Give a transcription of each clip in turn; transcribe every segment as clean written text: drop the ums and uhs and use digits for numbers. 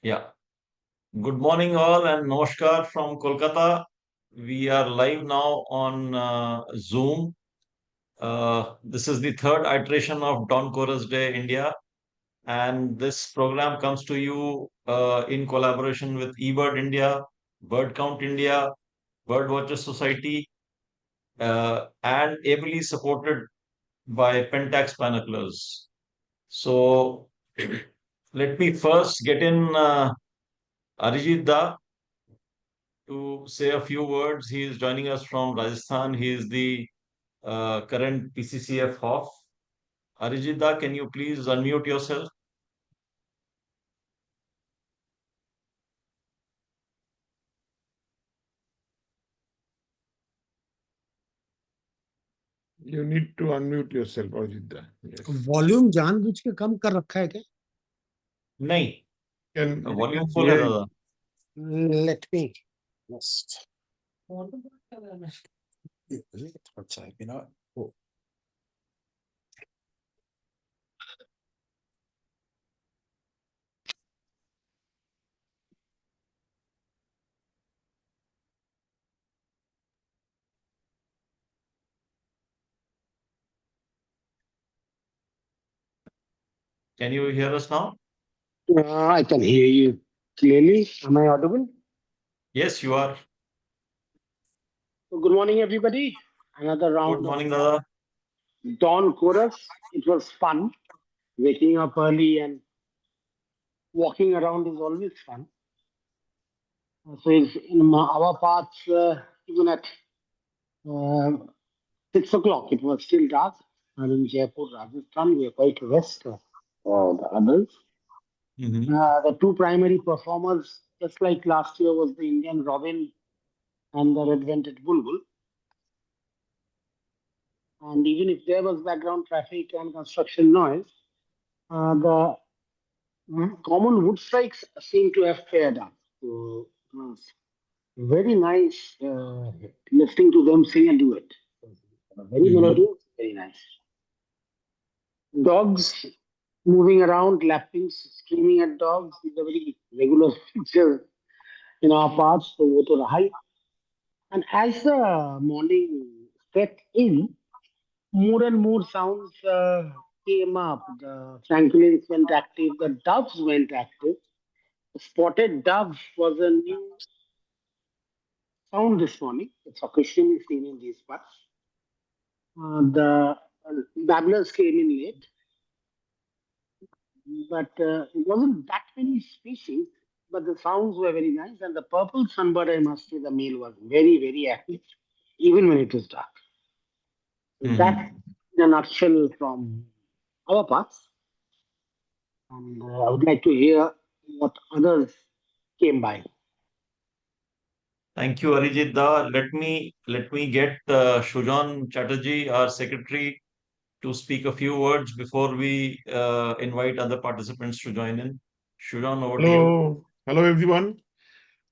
Yeah. Good morning, all, and Namaskar from Kolkata. We are live now on Zoom. This is the third iteration of Dawn Chorus Day India, and this program comes to you in collaboration with eBird India, Bird Count India, Bird Watchers Society, and ably supported by Pentax Binoculars. So, let me first get in Arijit Da to say a few words. He is joining us from Rajasthan. He is the current PCCF HOF. Arijit Da, can you please unmute yourself? You need to unmute yourself, Ajitha. Yes. Volume जानबूझ के कम कर रखा है क्या? नहीं, Can volume full है yeah, दादा. Let me just. Can you hear us now? I can hear you clearly. Am I audible? Yes, you are. So good morning, everybody. Another Good round morning, Dada. of Dawn Chorus. It was fun. Waking up early and walking around is always fun. So it's in our parts, even at uh, 6 o'clock, it was still dark. And in Jaipur, Rajasthan, we are quite west of the others. Mhm. The two primary performers, just like last year, was the Indian Robin and the red-vented Bulbul. And even if there was background traffic and construction noise, the common wood strikes seem to have fared up. So it was very nice listening to them sing a duet. Very Mhm. melodious, very nice. Dogs moving around, lapping, screaming at dogs is a very regular feature in our parts. So वो तो रहा ही. And as the morning set in, more and more sounds came up. The francolins went active, the doves went active. The spotted dove was a new sound this morning. It's occasionally seen in these parts. The babblers came in late, but it wasn't that many species. But the sounds were very nice, and the purple sunbird, I must say, the male was very, very active, even when it was dark. So Mhm. that, in a nutshell, from our parts. And I would like to hear what others came by. Thank you, Arijit Da. Let me get Shujan Chatterjee, our secretary, to speak a few words before we invite other participants to join in. Shujan, over to you. hello everyone.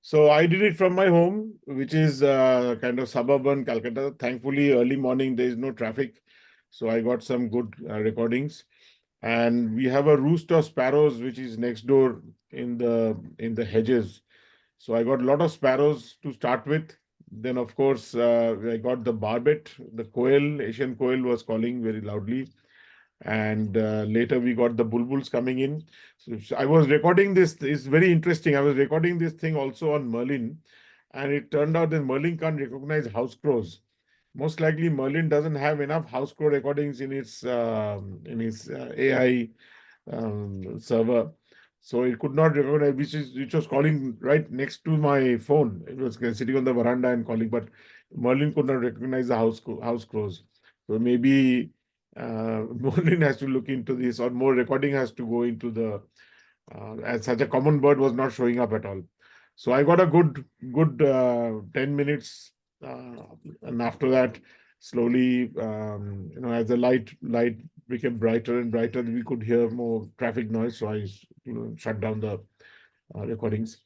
So I did it from my home, which is kind of suburban Calcutta. Thankfully, early morning there is no traffic, so I got some good recordings. And we have a roost of sparrows which is next door in the hedges. So I got a lot of sparrows to start with. Then of course I got the barbet, the quail, Asian quail was calling very loudly. And later we got the bulbuls coming in. So I was recording this. It's very interesting. I was recording this thing also on Merlin, and it turned out that Merlin can't recognize house crows. Most likely, Merlin doesn't have enough house crow recordings in its AI server, so it could not recognize which was calling right next to my phone. It was sitting on the veranda and calling, but Merlin could not recognize the house crows. So maybe Merlin has to look into this, or more recording has to go into the. As such a common bird was not showing up at all. So I got a good 10 minutes, and after that, slowly, as the light became brighter and brighter, we could hear more traffic noise. So I, shut down the recordings.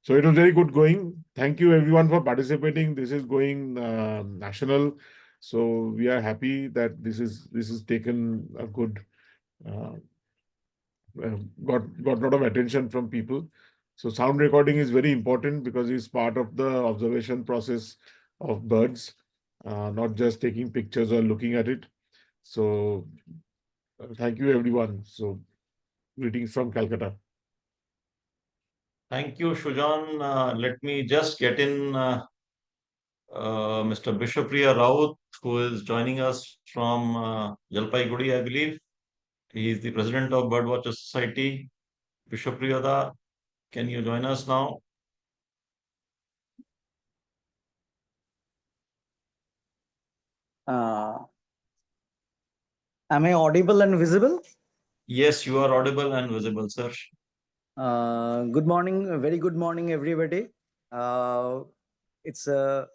So it was very good going. Thank you everyone for participating. This is going national, so we are happy that this is taken a good uh, got a lot of attention from people. So sound recording is very important because it's part of the observation process of birds, not just taking pictures or looking at it. So thank you, everyone. So greetings from Calcutta. Thank you, Shujan. Let me just get in Mr. Bishwapriya Raut, who is joining us from Jalpaiguri, I believe. He is the president of Birdwatcher Society. Bishwapriya Da, can you join us now? Uh, am I audible and visible? Yes, you are audible and visible, sir. Good morning, very good morning, everybody. It's a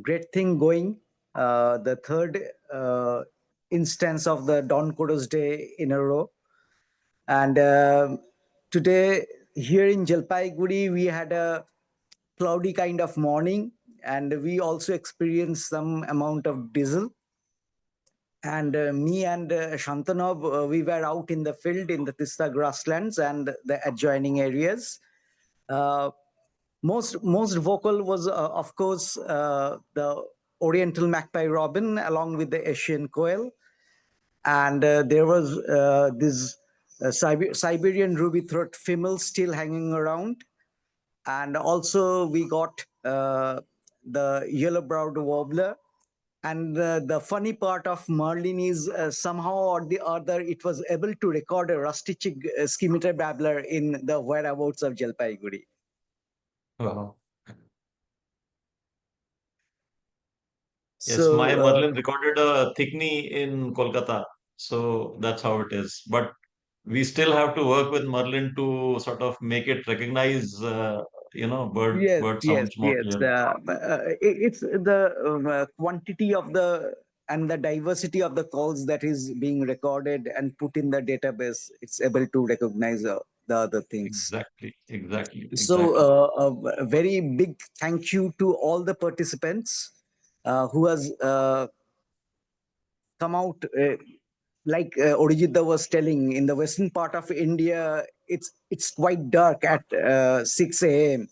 great thing going. The third instance of the Dawn Chorus Day in a row. And today, here in Jalpaiguri, we had a cloudy kind of morning, and we also experienced some amount of drizzle. And me and Shantanu, we were out in the field in the Tista grasslands and the adjoining areas. Most vocal was, of course, the Oriental magpie robin along with the Asian quail. And there was this Siberian ruby-throat female still hanging around. And also we got the yellow-browed warbler. And the funny part of Merlin is somehow or the other, it was able to record a rusty-cheek scimitar babbler in the whereabouts of Jalpaiguri. Wow. Yes, So, my Merlin recorded a thickney in Kolkata. So that's how it is. But we still have to work with Merlin to sort of make it recognize, bird sounds more yes. clearly. It's the quantity of and the diversity of the calls that is being recorded and put in the database. It's able to recognize the other things. Exactly. So, a very big thank you to all the participants who has come out. Like Orijita was telling, in the western part of India, it's quite dark at 6 a.m.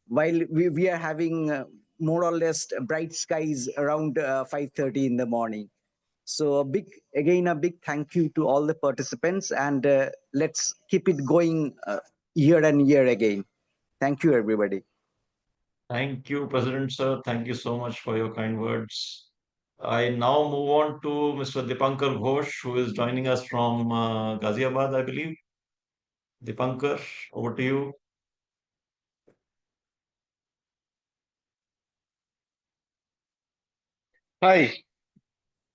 while we are having more or less bright skies around 5:30 in the morning. So a big thank you to all the participants, and let's keep it going year and year again. Thank you, everybody. Thank you, President Sir. Thank you so much for your kind words. I now move on to Mr. Dipankar Ghosh, who is joining us from Ghaziabad, I believe. Dipankar, over to you. Hi.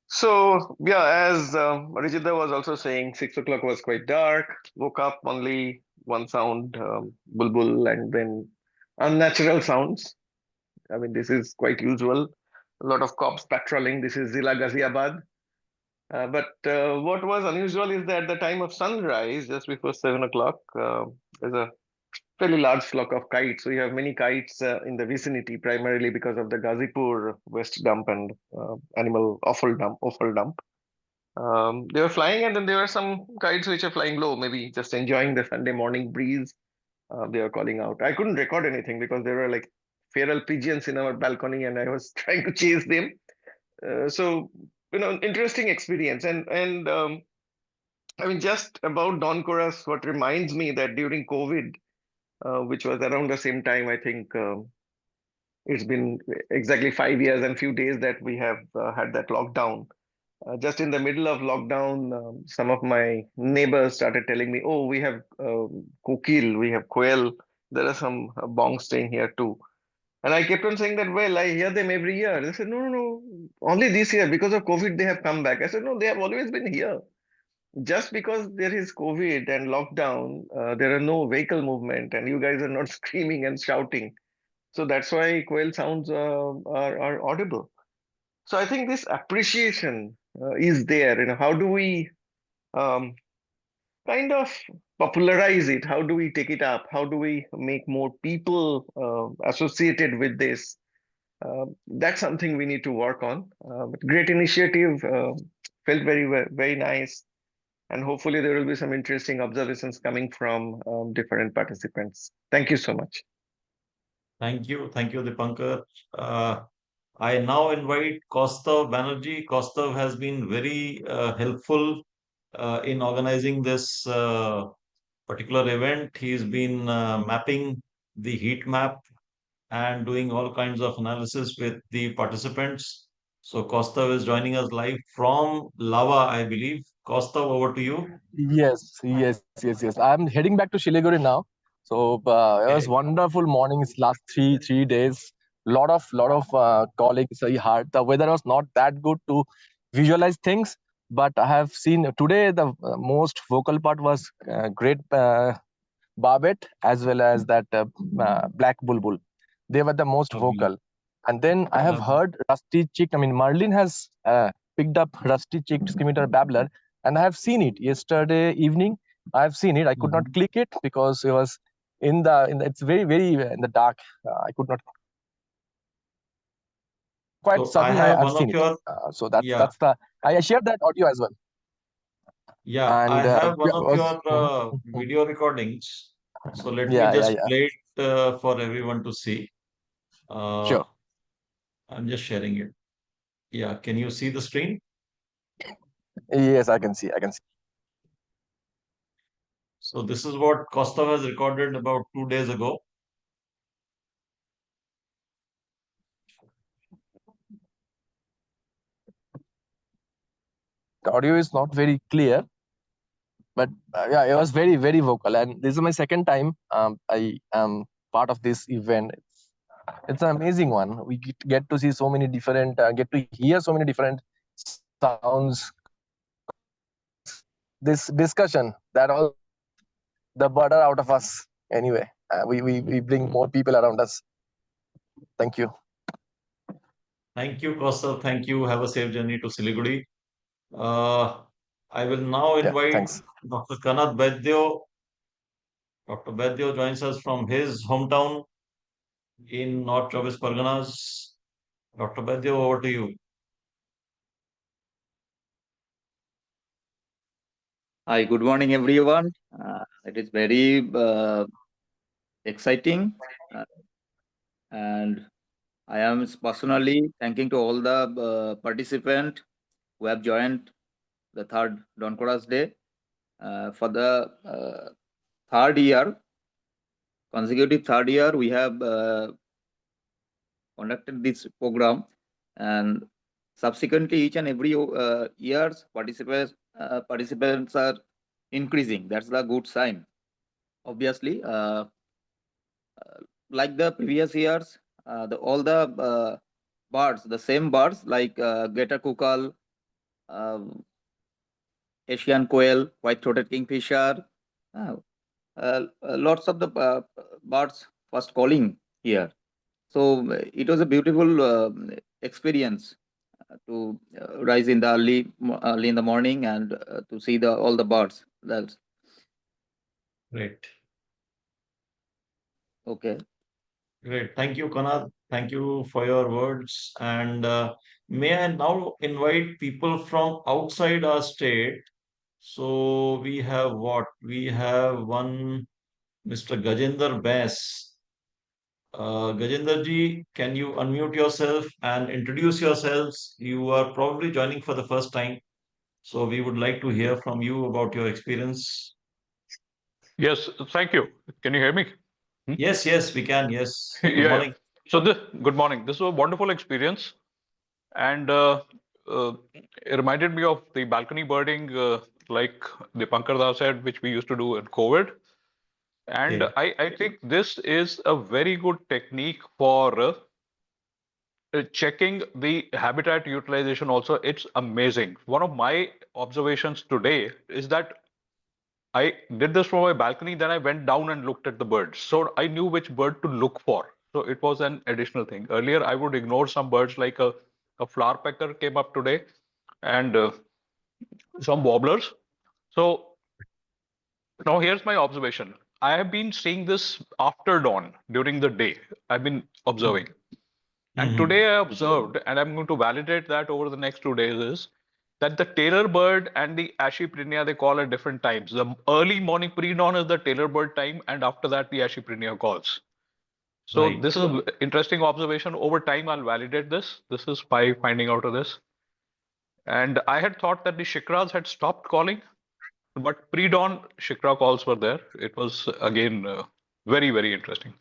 So, yeah, as Rijita was also saying, 6 o'clock was quite dark. Woke up, only one sound, bulbul, and then unnatural sounds. I mean, this is quite usual. A lot of cops patrolling. This is Zila Ghaziabad. But what was unusual is that at the time of sunrise, just before 7 o'clock, there's a fairly large flock of kites. So you have many kites in the vicinity, primarily because of the Ghazipur West dump and animal offal dump. They were flying, and then there were some kites which are flying low, maybe just enjoying the Sunday morning breeze. They were calling out. I couldn't record anything because there were like feral pigeons in our balcony, and I was trying to chase them. So interesting experience. And I mean, just about Dawn Chorus, what reminds me that during COVID, which was around the same time, I think it's been exactly 5 years and few days that we have had that lockdown. Just in the middle of lockdown, some of my neighbors started telling me, "Oh, we have kokil, we have quail. There are some bongs staying here too." And I kept on saying that, well, I hear them every year. They said, no, no, no, only this year because of COVID they have come back. I said, no, they have always been here. Just because there is COVID and lockdown, there are no vehicle movement, and you guys are not screaming and shouting. So that's why quail sounds are audible. So I think this appreciation is there. How do we um, kind of popularize it? How do we take it up? How do we make more people associated with this? That's something we need to work on. But great initiative. Felt very nice. and hopefully there will be some interesting observations coming from different participants. Thank you so much. Thank you. Thank you, Dipankar. Uh, I now invite Kaustav Banerjee. Kaustav has been very helpful in organizing this particular event. He's been mapping the heat map and doing all kinds of analysis with the participants. So Kaustav is joining us live from Lava, I believe. Kaustav, over to you. Yes. I'm heading back to Shiliguri now. So it was Okay. wonderful mornings last three days. Lot of colleagues. I heard the weather was not that good to visualize things, but I have seen today the most vocal part was great Barbet as well as that Black Bulbul. They were the most Lovely. vocal. And then I have Lovely. heard Rusty Chick. I mean, Merlin has picked up Rusty Chick Scimitar Babbler, and I have seen it yesterday evening. I have seen it. I could not Mhm. click it because it was in the it's very in the dark. I could not quite So I certain have I've one of seen it. your, So that's yeah, the I shared that audio as well. yeah, I And have one yeah, of was your video recordings. So let me yeah. just play it for everyone to see. Uh, Sure. I'm just sharing it. Yeah, can you see the screen? Yes, I can see. I can see. So this is what Kaustav has recorded about 2 days ago. The audio is not very clear, but yeah, it was very vocal, and this is my second time I am part of this event. It's an amazing one. We get to see so many different, get to hear so many different sounds. This discussion that all the butter out of us. Anyway, we bring more people around us. Thank you. Thank you, Kaustav. Thank you. Have a safe journey to Siliguri. Uh, I will now Yeah, invite thanks. Dr. Kanad Vaidyo. Dr. Vaidyo joins us from his hometown in North Chobis Parganas. Dr. Vaidyo, over to you. Hi, good morning, everyone. It is very exciting, uh, and I am personally thanking to all the participants who have joined the third Don Koras Day for the third year, consecutive third year. We have conducted this program, and subsequently each and every years participants are increasing. That's the good sign. Obviously, like the previous years, all the birds, the same birds like Greater Kukal, uh, Asian quail, white-throated kingfisher, lots of the birds first calling here. So it was a beautiful experience to rise in the early in the morning and to see the all the birds. That's Great. okay. Great. Thank you, Kanad. Thank you for your words. And may I now invite people from outside our state? So we have what? We have one Mr. Gajendra Bass. Gajendra ji, can you unmute yourself and introduce yourselves? You are probably joining for the first time. So we would like to hear from you about your experience. Yes, thank you. Can you hear me? Yes, we can. Yes. Good Yeah. morning. So good morning. This was a wonderful experience, and it reminded me of the balcony birding, like Dipankar Da said, which we used to do in COVID. And Okay. I think this is a very good technique for checking the habitat utilization also. It's amazing. One of my observations today is that I did this from my balcony, then I went down and looked at the birds. So I knew which bird to look for. So it was an additional thing. Earlier, I would ignore some birds like a flower pecker came up today and some warblers. So now here's my observation. I have been seeing this after dawn during the day. I've been observing. And Mhm. today I observed, and I'm going to validate that over the next 2 days, is that the Taylor bird and the Ashyprinia they call at different times. The early morning pre-dawn is the Taylor bird time, and after that the Ashyprinia calls. So Right. this is an interesting observation. Over time, I'll validate this. This is by finding out of this. And I had thought that the Shikras had stopped calling, but pre-dawn Shikra calls were there. It was again very, very interesting.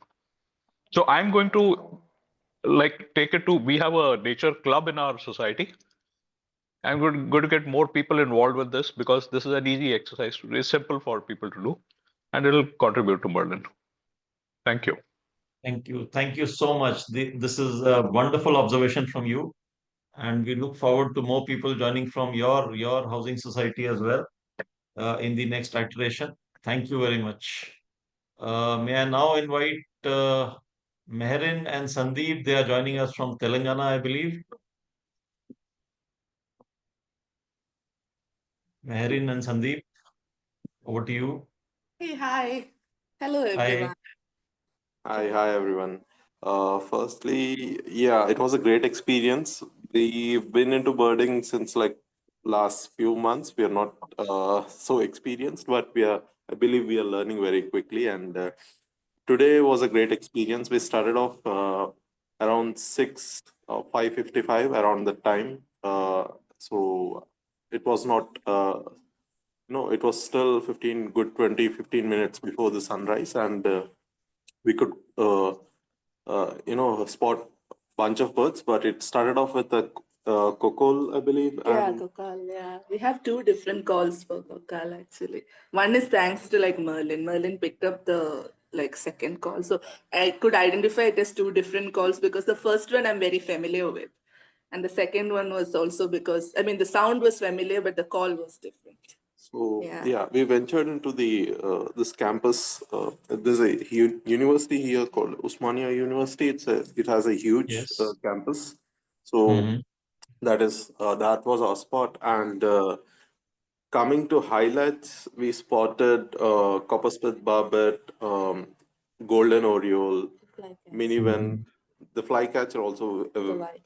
So I'm going to take it to, we have a nature club in our society. I'm going to get more people involved with this because this is an easy exercise. It's simple for people to do, and it'll contribute to Merlin. Thank you. Thank you. Thank you so much. This is a wonderful observation from you. And we look forward to more people joining from your housing society as well in the next iteration. Thank you very much. May I now invite Meherin and Sandeep? They are joining us from Telangana, I believe. Meherin and Sandeep, over to you. Hey, hi. Hello, Hi. everyone. Hi everyone. Firstly, yeah, it was a great experience. We've been into birding since like last few months. We are not so experienced, but I believe we are learning very quickly. And today was a great experience. We started off around 6 or 5:55 around the time. So it was not, no, it was still 15 minutes before the sunrise, and we could spot bunch of birds, but it started off with a kokol, I believe. Yeah, And Kokal. Yeah, we have two different calls for Kokal actually. One is thanks to like Merlin. Merlin picked up the second call, so I could identify it as two different calls because the first one I'm very familiar with, and the second one was also because the sound was familiar, but the call was different. so Yeah. we ventured into the this campus. There's a university here called Usmania University. It has a huge Yes. campus. So that was our spot. And coming to highlights, we spotted copper-split barbet, golden oriole, minivan. The flycatcher also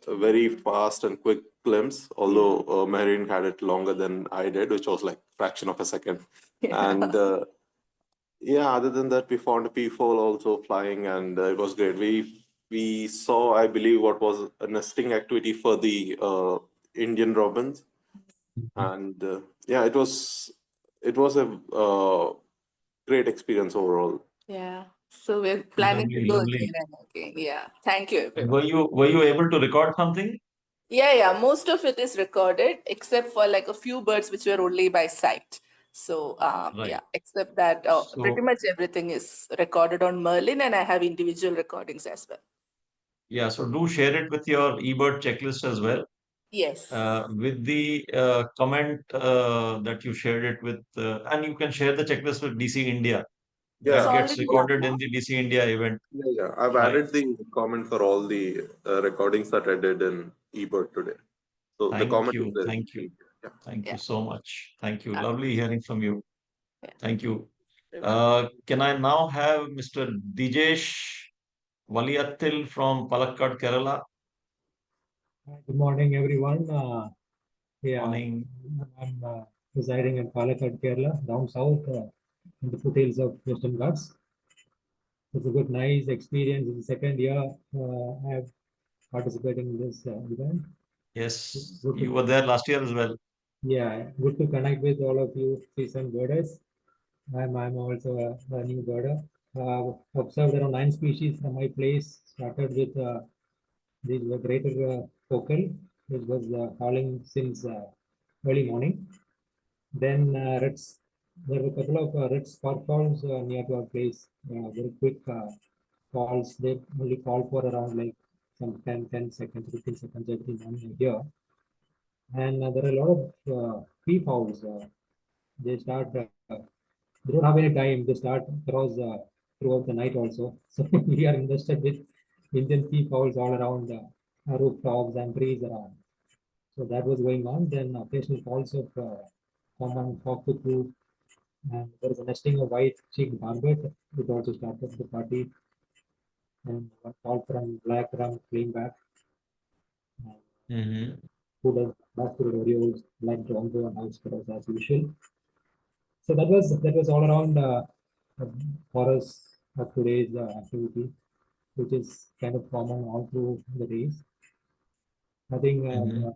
a very fast and quick glimpse, although Marine had it longer than I did, which was like fraction of a second. And other than that, we found a peafowl also flying, and it was great. We saw, I believe, what was a nesting activity for the Indian robins, and it was a great experience overall. Yeah. So we're planning to Lovely, go lovely. again and again. Yeah. Thank you, And everyone. were you able to record something? Yeah. Most of it is recorded, except for like a few birds which were only by sight. So Right. except that pretty So much everything is recorded on Merlin, and I have individual recordings as well. yeah, so do share it with your eBird checklist as well. Yes. With the comment that you shared it with, and you can share the checklist with DC India. Yeah. It's That gets already done recorded now. in the DC India event. Yeah. I've Right. added the comment for all the recordings that I did in eBird today. So the Thank comment you. is there. Thank you. Yeah. Thank Yeah. you so much. Thank you. Uh, Lovely hearing from you. Yeah. Thank you. Everyone. Can I now have Mr. Dijesh Valiyathil from Palakkad, Kerala? Good morning, everyone. Morning. I'm residing in Palakkad, Kerala, down south in the foothills of Western Ghats. It's a good, nice experience. It's the second year I have participated in this event. Yes, Good you to, were there last year as well. yeah, good to connect with all of you seasoned birders. I'm also a new birder. Observed around 9 species from my place. Started with the greater focal, which was calling since early morning. Then there were a couple of red spot calls near to our place. Very quick calls. They only call for around like some 10 seconds, 15 seconds every morning here. And there are a lot of peafowls. They start. They don't have any time. They start throughout the night also. So we are invested with Indian peafowls all around rooftops and trees around. So that was going on. Then occasional calls of common cockatoo, and there is a nesting of white-cheeked barbet. It also started the party, and one call from black rum came back. Who Blackwood Orioles, Black Drongo, and House Crows as usual. So that was all around for us of today's activity, which is kind of common all through the days. Nothing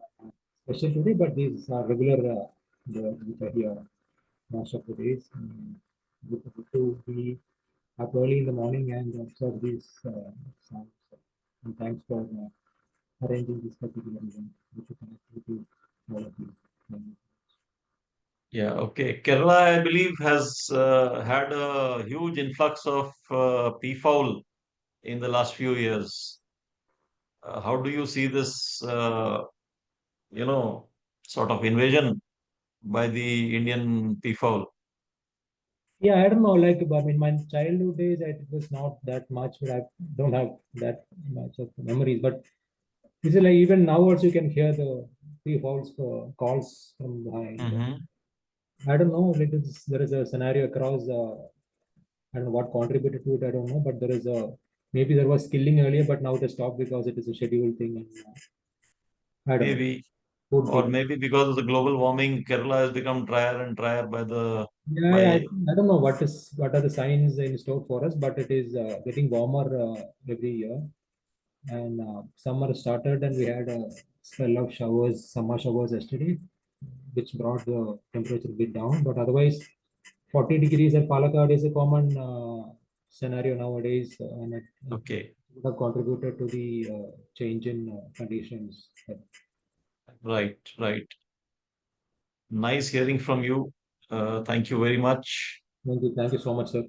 special today, but these are regular which are here most of the days. Good to be up early in the morning and observe these sounds. And thanks for arranging this particular event, which is connected to all of you. Yeah, okay. Kerala, I believe, has had a huge influx of peafowl in the last few years. How do you see this, you know, sort of invasion by the Indian peafowl? Yeah, I don't know. Like, I mean, my childhood days, it was not that much, but I don't have that much of memories. But this is like even now, also you can hear the calls from behind. I don't know. There is a scenario across. I don't know what contributed to it. I don't know, but there is a maybe there was killing earlier, but now it has stopped because it is a scheduled thing. And I don't know. Maybe, Could or be. maybe because of the global warming, Kerala has become drier and drier by the Yeah, by. I don't know what are the signs in store for us, but it is getting warmer every year. And summer started, and we had a spell of showers, summer showers yesterday, which brought the temperature a bit down. But otherwise, 40 degrees at Palakkad is a common scenario nowadays, and it Okay, would have contributed to the change in conditions. right, right. Nice hearing from you. Thank you very much. Thank you so much, sir.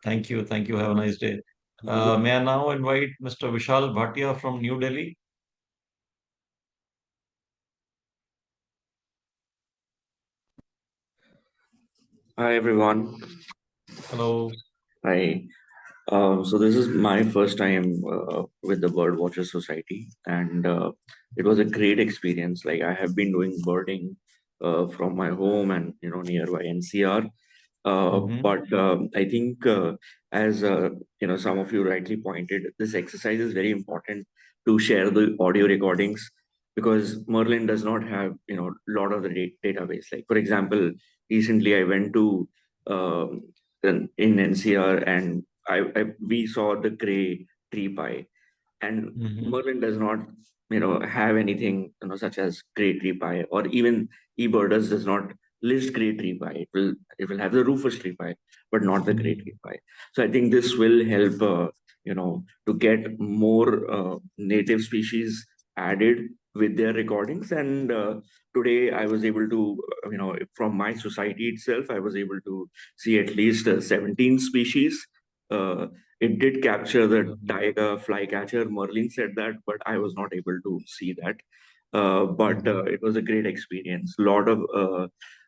Thank you, thank you. Have a nice day. May I now invite Mr. Vishal Bhatia from New Delhi? Hi everyone. Hello. Hi. So this is my first time with the Birdwatcher Society, and it was a great experience. Like I have been doing birding from my home and nearby NCR. But I think as some of you rightly pointed, this exercise is very important to share the audio recordings because Merlin does not have a lot of the database. Like for example, recently I went to in NCR and we saw the gray tree pie, and Merlin does not have anything such as gray tree pie, or even eBirders does not list gray tree pie. It will have the Rufous tree pie, but not the gray tree pie. So I think this will help to get more native species added with their recordings. And today I was able to from my society itself I was able to see at least 17 species. It did capture the tiger flycatcher. Merlin said that, but I was not able to see that. But it was a great experience. A lot of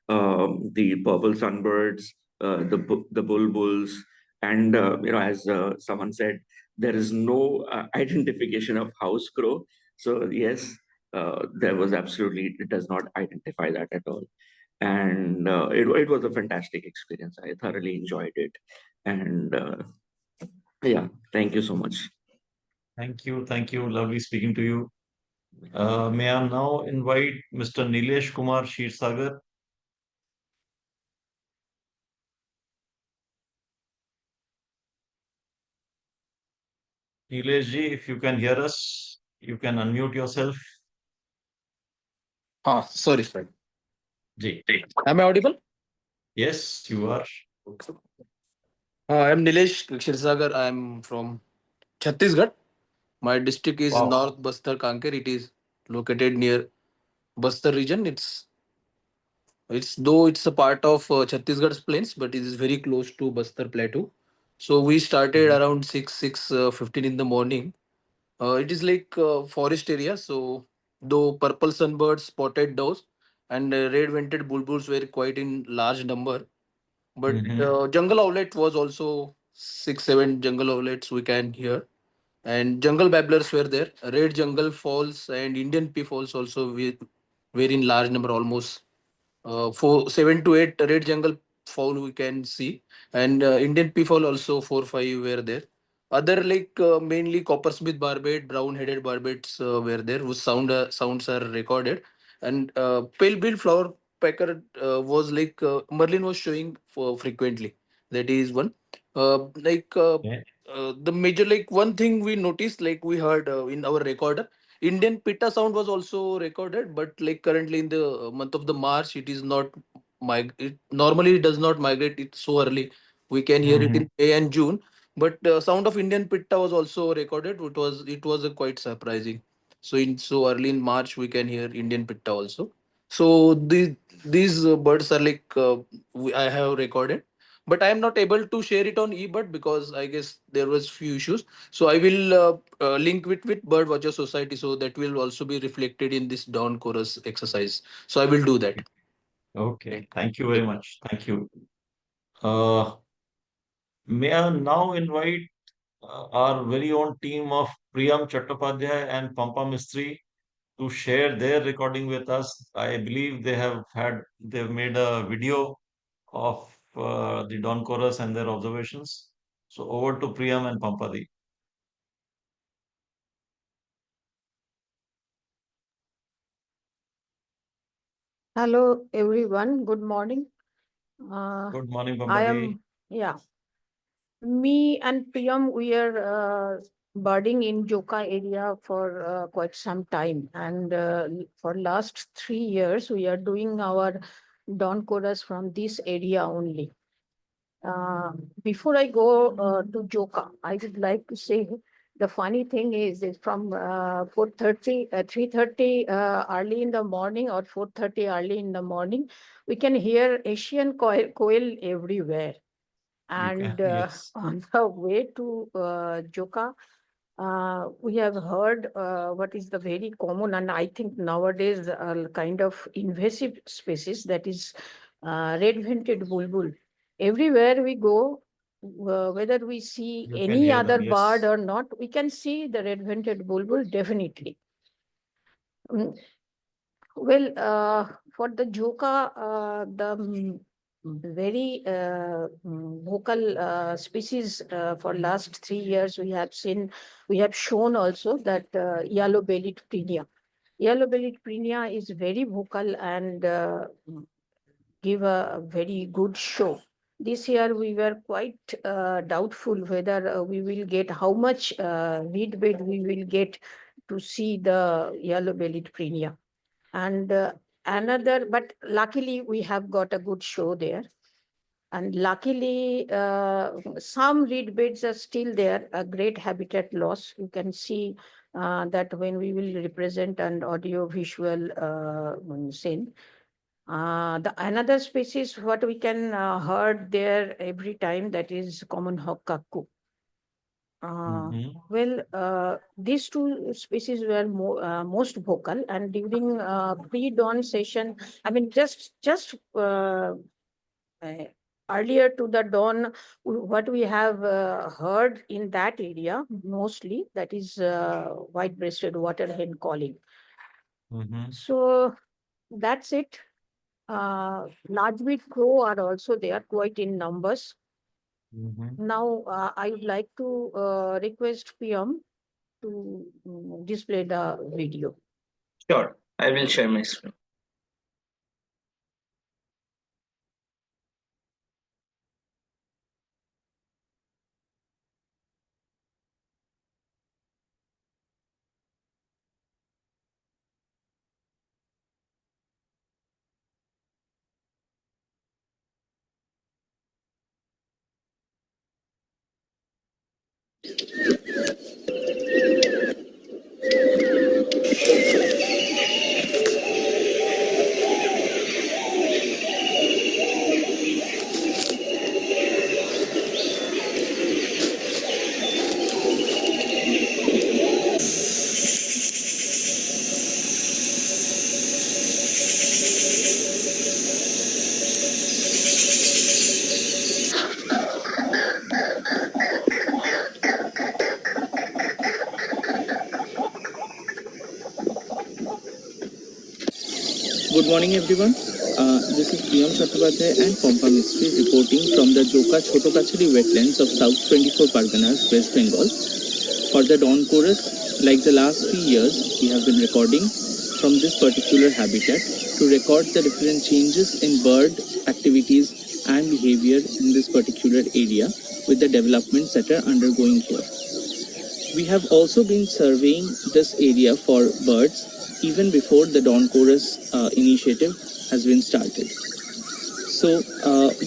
the purple sunbirds, the bulbuls, and as someone said, there is no identification of house crow. So yes, there was absolutely, it does not identify that at all. And it was a fantastic experience. I thoroughly enjoyed it. And yeah, thank you so much. Thank you. Thank you. Lovely speaking to you. May I now invite Mr. Nilesh Kumar Shirsagar? Nilesh ji, if you can hear us, you can unmute yourself. Sorry, friend. Ji. Am I audible? Yes, you are. I am Nilesh Shirsagar. I am from Chhattisgarh. My district is North Bastar Kanker. It is located near Bastar region. It's though it's a part of Chhattisgarh's plains, but it is very close to Bastar Plateau. So we started around 6:15 in the morning. It is like forest area. So though purple sunbirds, spotted doves, and red-vented bulbuls were quite in large number, but jungle owlet was also 6, 7 jungle owlets we can hear, and jungle babblers were there. Red jungle falls and Indian peafowls also were in large number, almost 7 to 8 red jungle fowl we can see, and Indian peafowl also 4, 5 were there. Other like mainly coppersmith barbet, brown-headed barbets were there, whose sounds are recorded. and pale-billed flower pecker was like Merlin was showing for frequently. That is one. Okay. The major, like one thing we noticed, like we heard in our recorder, Indian pitta sound was also recorded, but like currently in the month of the March, it is not it normally it does not migrate it so early. We can hear it in May and June, but sound of Indian pitta was also recorded. It was quite surprising. So in so early in March, we can hear Indian pitta also. So these birds are like I have recorded, but I am not able to share it on eBird because I guess there was few issues. So I will link with Birdwatcher Society, so that will also be reflected in this dawn chorus exercise. So I will do that. Okay. Thank you very much. Thank you. Uh, may I now invite our very own team of Priyam Chattopadhyay and Pampa Mistry to share their recording with us. I believe they've made a video of the Dawn Chorus and their observations. So over to Priyam and Pampadi. Hello, everyone. Good morning. Good morning, I Pampadi. am, me and Priyam, we are birding in Joka area for quite some time. And for last 3 years, we are doing our dawn chorus from this area only. Before I go to Joka, I would like to say the funny thing is from 4:30, 3:30 early in the morning or 4:30 early in the morning, we can hear Asian quail everywhere. And Yes. on the way to Joka, we have heard what is the very common and I think nowadays kind of invasive species, that is red-vented bulbul. Everywhere we go, whether we see You can any hear other them, bird yes. or not, we can see the red-vented bulbul definitely. Well, for the Joka, the very vocal species for last 3 years we have shown also that yellow-bellied prinia. Yellow-bellied prinia is very vocal and give a very good show. This year we were quite doubtful whether we will get how much reed bed we will get to see the yellow-bellied prinia. And but luckily we have got a good show there. And luckily, some reed beds are still there, a great habitat loss. You can see that when we will represent an audio-visual scene. Another species, what we can heard there every time, that is common hawk cuckoo. Well, these two species were most vocal, and during pre-dawn session, I mean, just earlier to the dawn, what we have heard in that area mostly, that is white-breasted waterhen calling. So that's it. Large-beaked crow are also there, quite in numbers. Now, I would like to request Priyam to display the video. Sure, I will share my screen. Good morning, everyone. This is Priyam Chattopadhyay and Pampa Mistry reporting from the Joka Chotokachari wetlands of South 24 Parganas, West Bengal. For the dawn chorus, like the last 3 years, we have been recording from this particular habitat to record the different changes in bird activities and behavior in this particular area with the developments that are undergoing here. We have also been surveying this area for birds even before the Dawn Chorus initiative has been started. So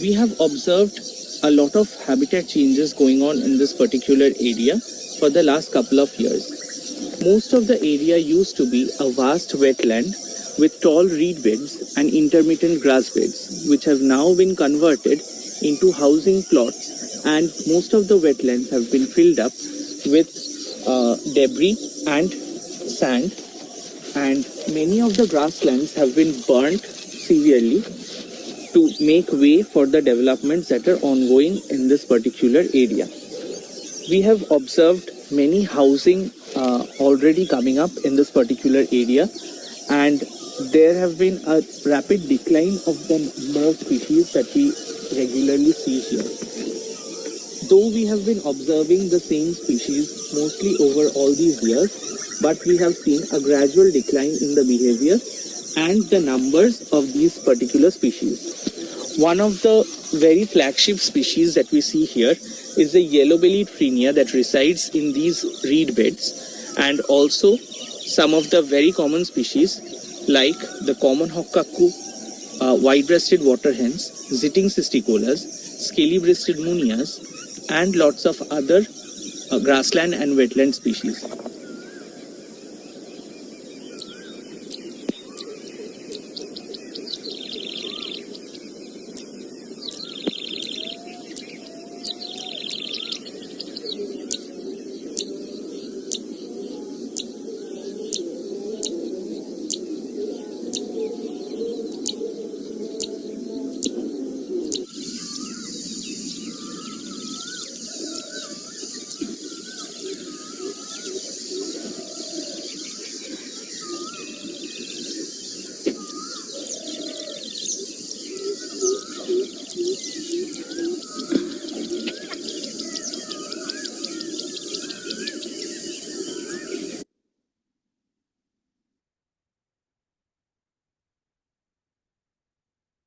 we have observed a lot of habitat changes going on in this particular area for the last couple of years. Most of the area used to be a vast wetland with tall reed beds and intermittent grass beds, which have now been converted into housing plots, and most of the wetlands have been filled up with debris and sand, and many of the grasslands have been burnt severely to make way for the developments that are ongoing in this particular area. We have observed many housing already coming up in this particular area, and there have been a rapid decline of the number of species that we regularly see here. Though we have been observing the same species mostly over all these years, but we have seen a gradual decline in the behavior and the numbers of these particular species. One of the very flagship species that we see here is the yellow-bellied Prinia that resides in these reed beds, and also some of the very common species like the common hokkaku, white-breasted water hens, Zitting cisticolas, scaly-breasted munias, and lots of other grassland and wetland species.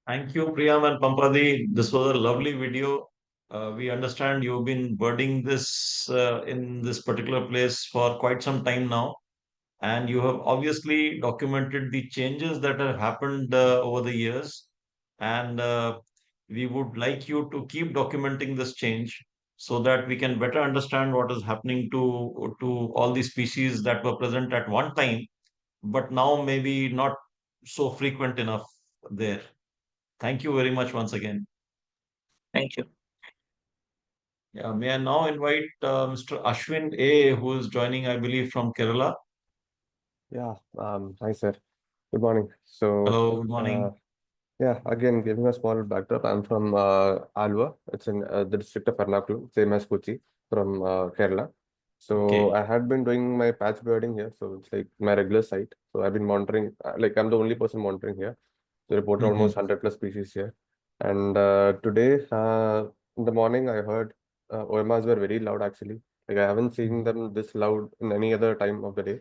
Thank you, Priyam and Pampadi. This was a lovely video. We understand you've been birding this in this particular place for quite some time now, and you have obviously documented the changes that have happened over the years. And we would like you to keep documenting this change so that we can better understand what is happening to all the species that were present at one time, but now maybe not so frequent enough there. Thank you very much once again. Thank you. Yeah, may I now invite Mr. Ashwin A, who is joining, I believe, from Kerala. Yeah, hi sir. Good morning. Hello, good morning. Yeah, again, giving a small backdrop, I'm from Alva. It's in the district of Ernakulam, same as Kochi, from Kerala. So Okay. I had been doing my patch birding here, so it's like my regular site. So I've been monitoring, like I'm the only person monitoring here. So reported almost 100 plus species here. And today, in the morning, I heard OMRs were very loud actually. Like I haven't seen them this loud in any other time of the day.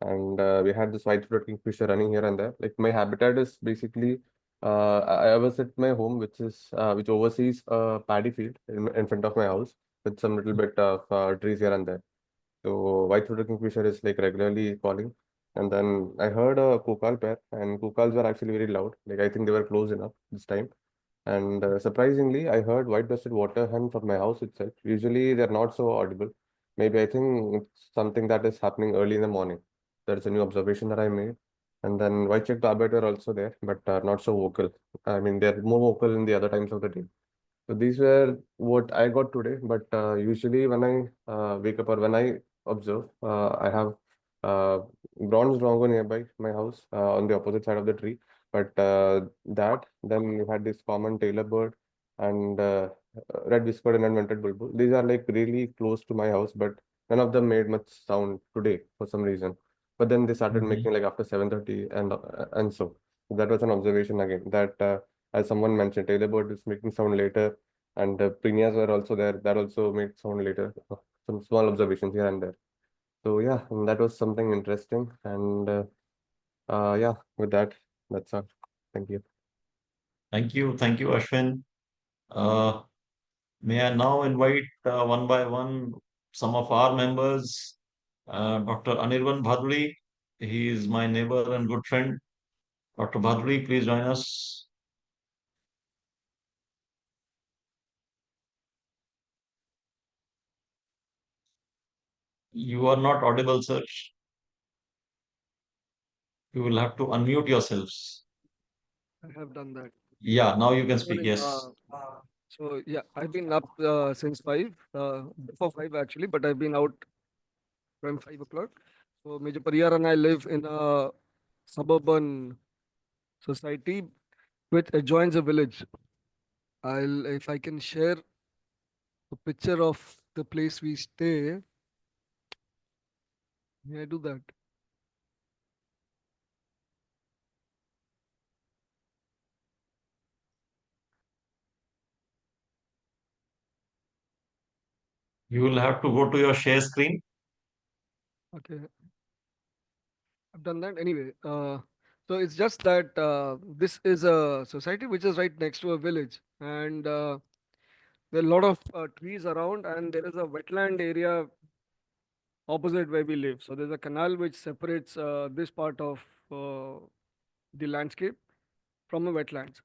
And we had this white-throated kingfisher running here and there. Like my habitat is basically, I was at my home, which oversees a paddy field in front of my house with some little bit of trees here and there. So white-throated kingfisher is like regularly calling. And then I heard a kokal pair, and kokals were actually very loud. Like I think they were close enough this time. And surprisingly, I heard white-breasted water hen from my house itself. Usually they're not so audible. Maybe I think it's something that is happening early in the morning. That's a new observation that I made. And then white-cheeked barbet were also there, but not so vocal. I mean, they're more vocal in the other times of the day. So these were what I got today. But usually when I wake up or when I observe, I have bronze drongo nearby my house on the opposite side of the tree. But then we had this common Tailor bird and red whiskered and unvented bulbul. These are like really close to my house, but none of them made much sound today for some reason. But then they started making like after 7:30 and so that was an observation again that as someone mentioned, Tailor bird is making sound later, and Prinias were also there. That also made sound later. Some small observations here and there. So yeah, that was something interesting. And Yeah, with that, that's all. Thank you. Thank you, Ashwin. May I now invite one by one some of our members. Dr. Anirban Bhaduri, he is my neighbor and good friend. Dr. Bhaduri, please join us. You are not audible, sir. You will have to unmute yourselves. I have done that. Yeah, now you can Good speak. morning. Yes. So yeah, I've been up since 5, before 5 actually, but I've been out from 5 o'clock. So Major Pariyar and I live in a suburban society which adjoins a village. If I can share a picture of the place we stay, may I do that? You will have to go to your share screen. Okay. I've done that anyway. So it's just that this is a society which is right next to a village, and there are a lot of trees around, and there is a wetland area opposite where we live. So there's a canal which separates this part of the landscape from a wetlands.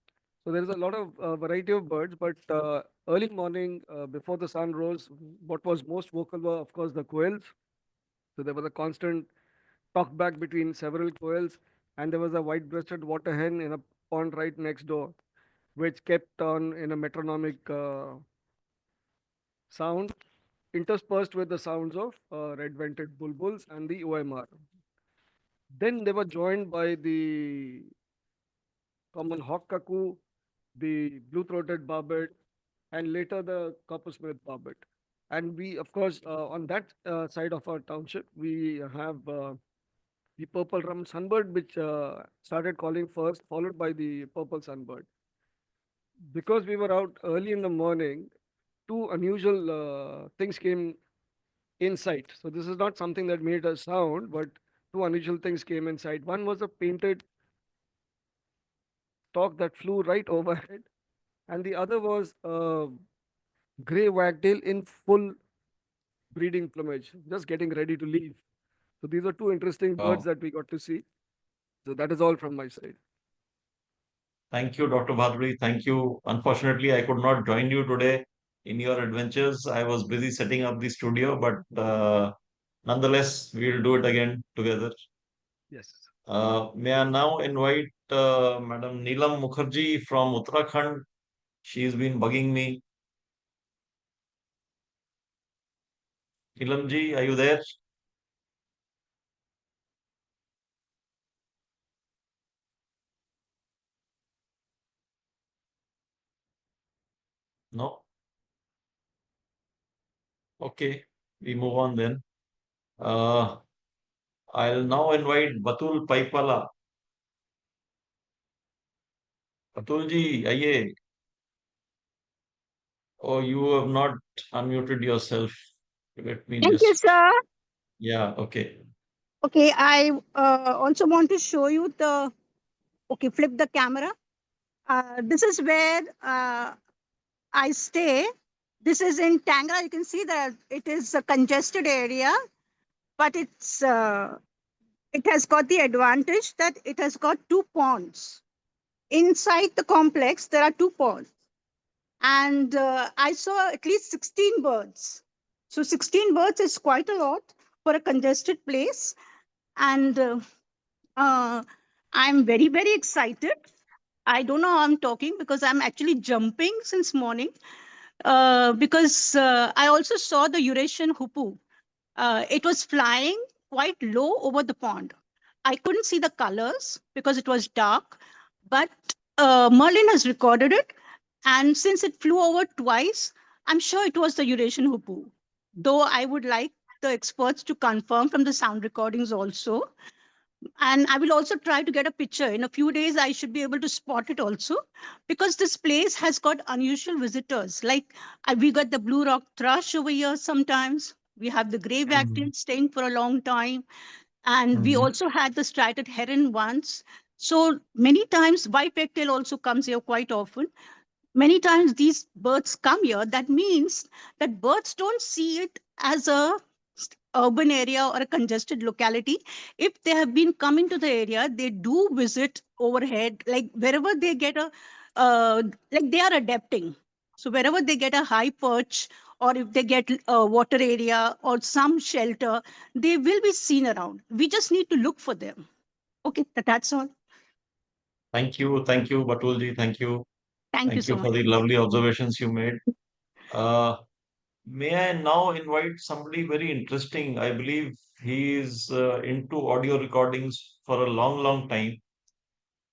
So there is a lot of variety of birds, but early morning before the sun rose, what was most vocal were of course the quails. So there was a constant talk back between several quails, and there was a white-breasted water hen in a pond right next door, which kept on in a metronomic sound, interspersed with the sounds of red-vented bulbuls and the OMR. Then they were joined by the common hawk cuckoo, the blue-throated barbet, and later the coppersmith barbet. And we, of course, on that side of our township, we have the purple rum sunbird, which started calling first, followed by the purple sunbird. Because we were out early in the morning, two unusual things came in sight. So this is not something that made a sound, but two unusual things came in sight. One was a painted stork that flew right overhead, and the other was a gray wagtail in full breeding plumage, just getting ready to leave. So these are two interesting birds Wow. that we got to see. So that is all from my side. Thank you, Dr. Bhaduri. Thank you. Unfortunately, I could not join you today in your adventures. I was busy setting up the studio, but nonetheless, we'll do it again together. Yes. May I now invite Madam Neelam Mukherjee from Uttarakhand. She's been bugging me. Neelam ji, are you there? No? Okay, we move on then. I'll now invite Batul Paipala. Batul ji, aye. Oh, you have not unmuted yourself. Let me Thank you, just. sir. Yeah, okay. Okay, I also want to show you the, okay, flip the camera. This is where I stay. This is in Tangra. You can see that it is a congested area, but it has got the advantage that it has got two ponds. Inside the complex, there are two ponds. And I saw at least 16 birds. So 16 birds is quite a lot for a congested place. And I'm very, very excited. I don't know how I'm talking because I'm actually jumping since morning because I also saw the Eurasian hoopoe. It was flying quite low over the pond. I couldn't see the colors because it was dark, but Merlin has recorded it. And since it flew over twice, I'm sure it was the Eurasian hoopoe. Though I would like the experts to confirm from the sound recordings also. And I will also try to get a picture. In a few days, I should be able to spot it also because this place has got unusual visitors. Like we got the blue rock thrush over here sometimes. We have the gray wagtail staying for a long time. And we also had the striated heron once. So many times white wagtail also comes here quite often. Many times these birds come here. That means that birds don't see it as a urban area or a congested locality. If they have been coming to the area, they do visit overhead, like wherever they get a, like they are adapting. So wherever they get a high perch, or if they get a water area or some shelter, they will be seen around. We just need to look for them. Okay, that's all. Thank you, Batulji. Thank you. Thank you Thank so you for much. the lovely observations you made. May I now invite somebody very interesting? I believe he is into audio recordings for a long, long time.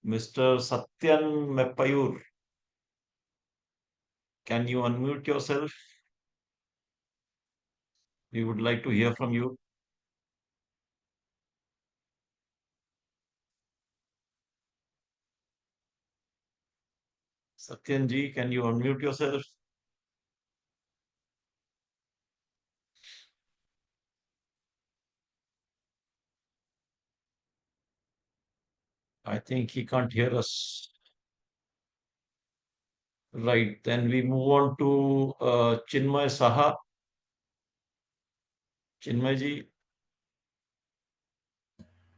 Mr. Satyan Meppayur. Can you unmute yourself? We would like to hear from you. Satyanji, can you unmute yourself? I think he can't hear us. Right, then we move on to Chinmay Saha. Chinmayji.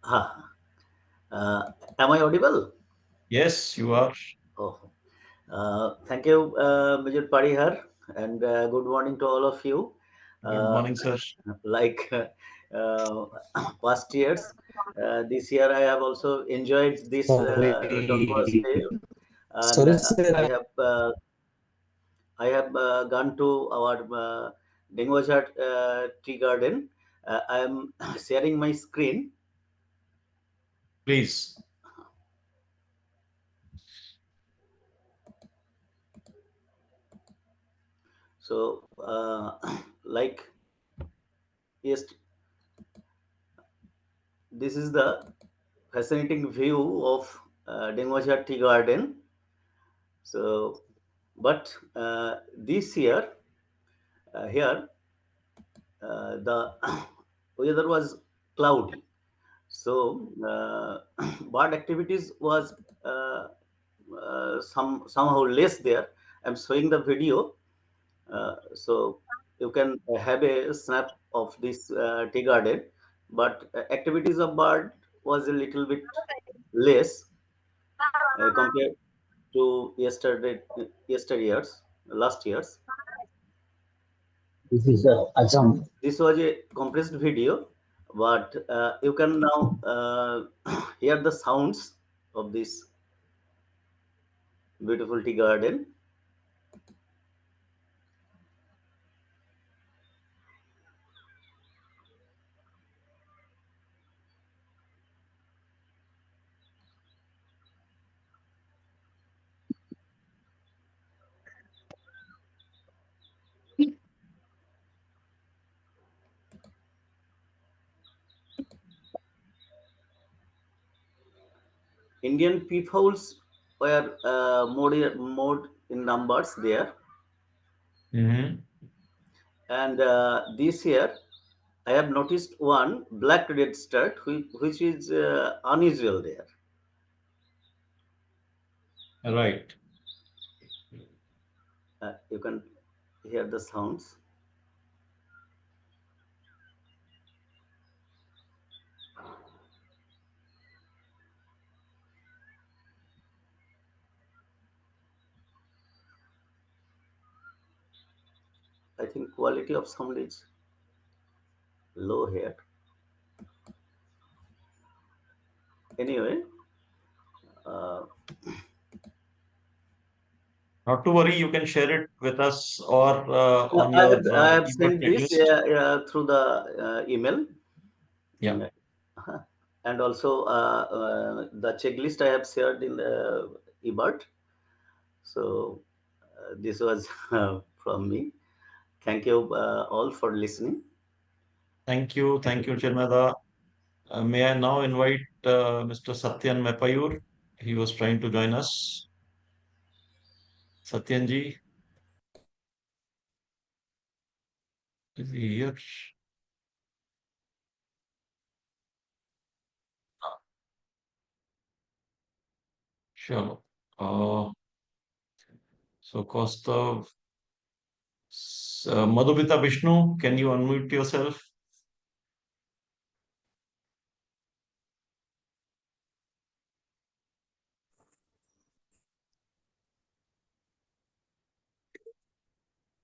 Am I audible? Yes, you are. Oh, thank you, Major Parihar, and good morning to all of you. Good morning, sir. Like past years, this year I have also enjoyed this Don Bosco Day, and Sorry, sir. I have gone to our Dengwachat Tea Garden. I am sharing my screen. Please. So, like, yes, this is the fascinating view of Dengwachat Tea Garden. So, but this year, here, the weather was cloudy. So, bird activities was somehow less there. I'm showing the video, so you can have a snap of this tea garden. But activities of bird was a little bit less compared to last years. This is Assam. This was a compressed video, but you can now hear the sounds of this beautiful tea garden. Indian peepholes were more in numbers there. And this year, I have noticed one black red start, which is unusual there. Right. You can hear the sounds. I think quality of sound is low here. Anyway, not to worry, you can share it with us or on I your have eBird sent this checklist. through the email. Yeah. And also the checklist I have shared in the eBird. So this was from me. Thank you all for listening. Thank you, Chirmada. May I now invite Mr. Satyan Mepayur? He was trying to join us. Satyanji, is he here? Sure. So Kaustav, Madhumita Vishnu, can you unmute yourself?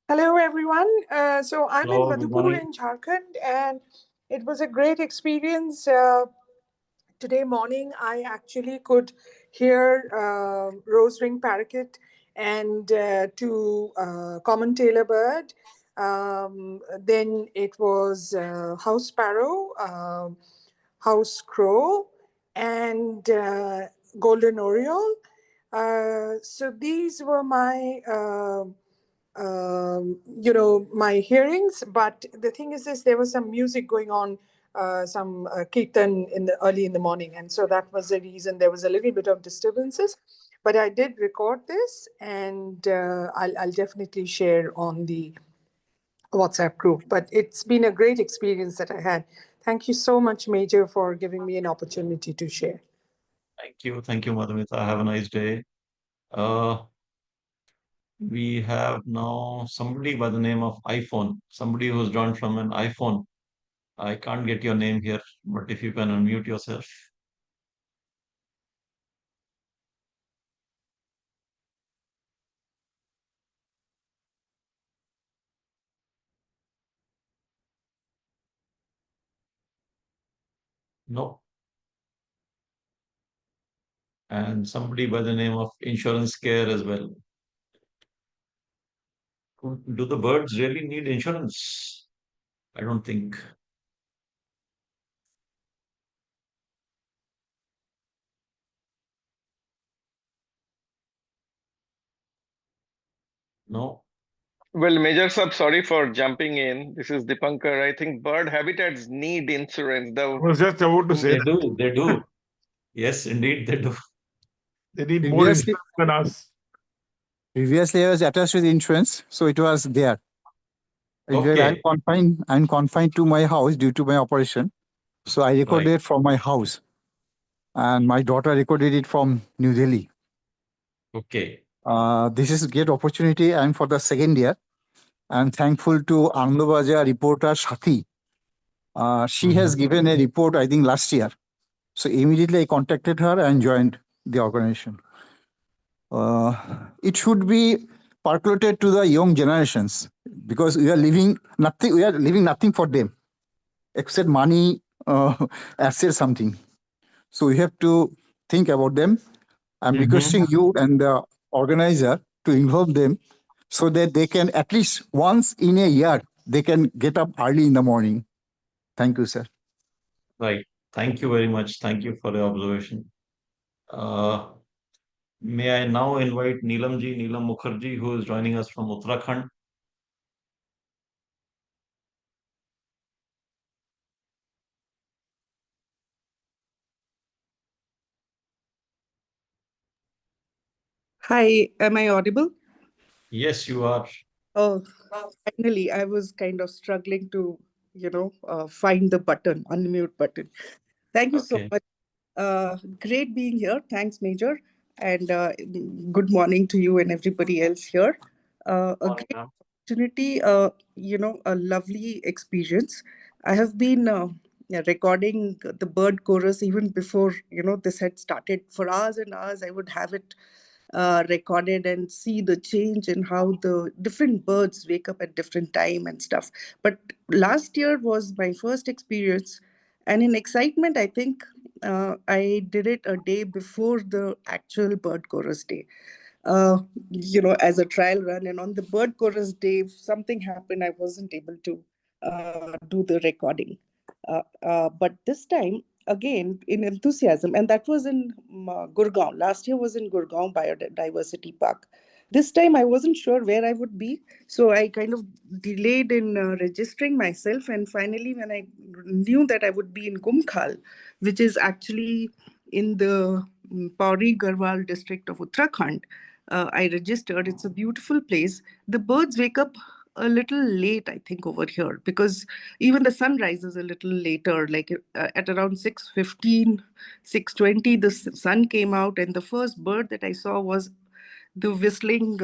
Hello, everyone. So I'm in Hello, good Madhupur morning. in Jharkhand, and it was a great experience. Today morning, I actually could hear rose-ring parakeet and two common tailor bird. Then it was house sparrow, house crow, and golden oriole. So these were my my hearings. But the thing is there was some music going on, some kirtan early in the morning, and so that was the reason there was a little bit of disturbances. But I did record this, and I'll definitely share on the WhatsApp group. But it's been a great experience that I had. Thank you so much, Major, for giving me an opportunity to share. Thank you, Madhumita. Have a nice day. We have now somebody by the name of iPhone, somebody who's joined from an iPhone. I can't get your name here, but if you can unmute yourself. No. And somebody by the name of Insurance Care as well. Do the birds really need insurance? I don't think. No. Well, Major Sab, sorry for jumping in. This is Dipankar. I think bird habitats need insurance. I was just about to say They that. do. They do. Yes, indeed, they do. They need more Previously, insurance than us. previously I was attached with insurance, so it was there. In fact, Okay. I'm confined to my house due to my operation. So I recorded Right. it from my house, and my daughter recorded it from New Delhi. Okay. This is a great opportunity. I'm for the second year. I'm thankful to Anandabajar reporter Shati. She has given a report, I think, last year. So immediately I contacted her and joined the organization. It should be percolated to the young generations, because we are leaving nothing. We are leaving nothing for them except money, assets, something. So we have to think about them. I'm requesting you and the organizer to involve them so that they can at least once in a year they can get up early in the morning. Thank you, sir. Right. Thank you very much. Thank you for the observation. May I now invite Neelam Mukherjee, who is joining us from Uttarakhand. Hi, am I audible? Yes, you are. Oh, finally, I was kind of struggling to, find the button, unmute button. Thank you so Okay. much. Great being here. Thanks, Major. And good morning to you and everybody else here. A Morning, great ma'am. opportunity, a lovely experience. I have been recording the bird chorus even before, this had started. For hours and hours, I would have it recorded and see the change in how the different birds wake up at different time and stuff. But last year was my first experience, and in excitement, I think I did it a day before the actual bird chorus day. As a trial run, and on the bird chorus day, if something happened, I wasn't able to do the recording. But this time, again, in enthusiasm, and that was in Gurgaon. Last year was in Gurgaon Biodiversity Park. This time I wasn't sure where I would be, so I kind of delayed in registering myself. And finally, when I knew that I would be in Gumkhal, which is actually in the Pauri Garhwal district of Uttarakhand, I registered. It's a beautiful place. The birds wake up a little late, I think, over here, because even the sun rises a little later, like at around 6:15, 6:20, the sun came out, and the first bird that I saw was the whistling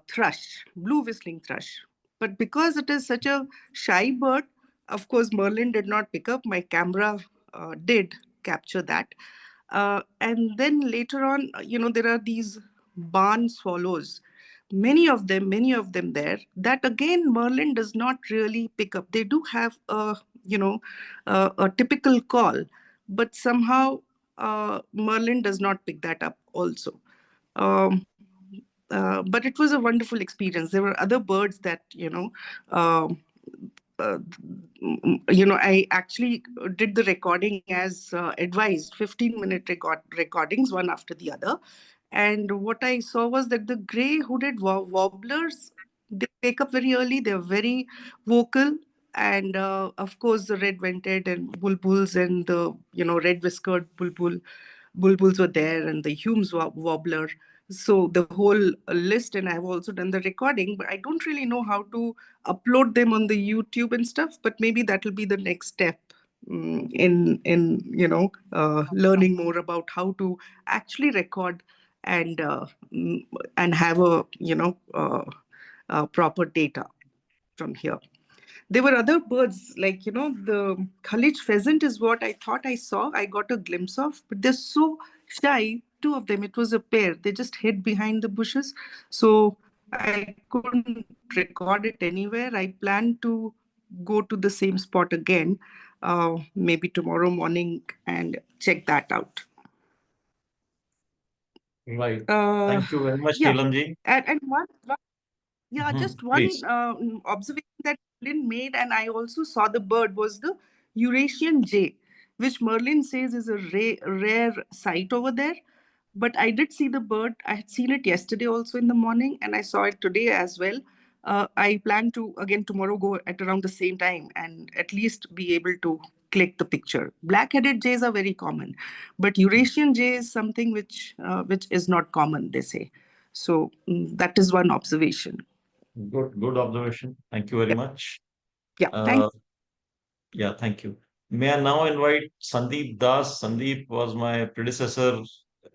thrush, blue whistling thrush. But because it is such a shy bird, of course, Merlin did not pick up. My camera did capture that. And then later on, there are these barn swallows, many of them there, that again Merlin does not really pick up. They do have a typical call, but somehow Merlin does not pick that up also. um, but it was a wonderful experience. There were other birds that um, uh, I actually did the recording as advised, 15-minute recordings, one after the other. And what I saw was that the gray hooded warblers, they wake up very early, they're very vocal. And of course, the red vented and bulbuls and the red whiskered bulbuls were there, and the Hume's warbler. So the whole list, and I've also done the recording, but I don't really know how to upload them on the YouTube and stuff. But maybe that will be the next step in learning more about how to actually record and have a proper data from here. There were other birds, like, the Khalij pheasant is what I thought I saw. I got a glimpse of, but they're so shy. Two of them, it was a pair. They just hid behind the bushes. So I couldn't record it anywhere. I plan to go to the same spot again, maybe tomorrow morning, and check that out. Right. Thank you very much, Yeah. Neelamji. And just one Please. observation that Merlin made, and I also saw the bird, was the Eurasian jay, which Merlin says is a rare sight over there. But I did see the bird. I had seen it yesterday also in the morning, and I saw it today as well. I plan to, again, tomorrow go at around the same time and at least be able to click the picture. Black-headed jays are very common, but Eurasian jay is something which is not common, they say. So that is one observation. Good observation. Thank you very much. Yeah, thanks. Yeah, thank you. May I now invite Sandeep Das? Sandeep was my predecessor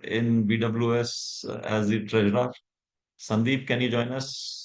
in BWS as the treasurer. Sandeep, can you join us?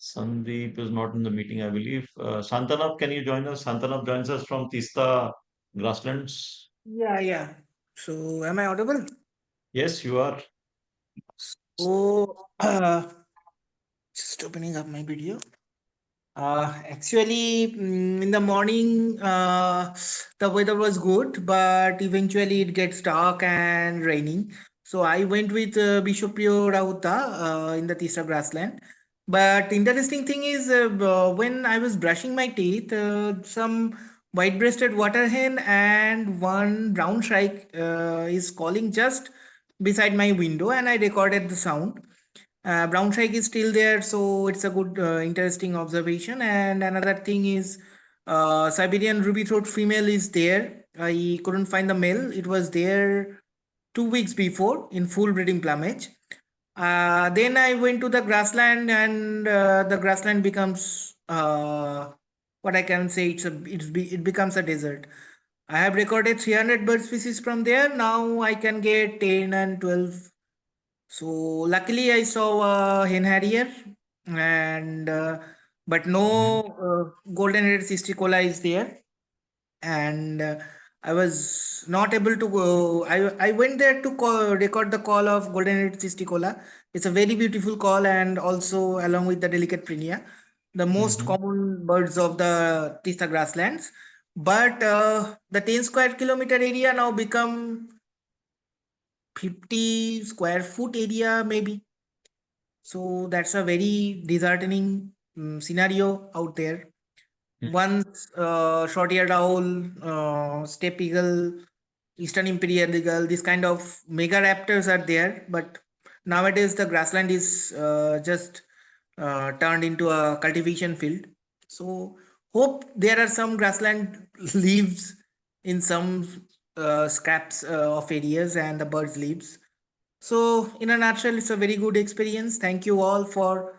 Sandeep is not in the meeting, I believe. Santanav, can you join us? Santanav joins us from Tista Grasslands. Yeah. So, am I audible? Yes, you are. So, just opening up my video. Actually, in the morning, the weather was good, but eventually it gets dark and raining. So I went with Bishop Pio Rauta in the Tista grassland. But interesting thing is, when I was brushing my teeth, some white-breasted water hen and one brown shrike is calling just beside my window, and I recorded the sound. Brown shrike is still there, so it's a good, interesting observation. And another thing is, Siberian ruby throat female is there. I couldn't find the male. It was there 2 weeks before in full breeding plumage. Then I went to the grassland, and the grassland becomes what I can say. It becomes a desert. I have recorded 300 bird species from there. Now I can get 10 and 12. So luckily I saw a hen harrier, and but no golden-headed cisticola is there, and I was not able to go. I went there to record the call of golden-headed cisticola. It's a very beautiful call, and also along with the delicate prinia, the most common birds of the Tista grasslands. But the 10 square kilometer area now become 50 square foot area maybe. So that's a very disheartening scenario out there. Once short-eared owl, steppe eagle, eastern imperial eagle, these kind of mega raptors are there, but nowadays the grassland is just turned into a cultivation field. So hope there are some grassland leaves in some scraps of areas and the birds leaves. So in a nutshell, it's a very good experience. Thank you all for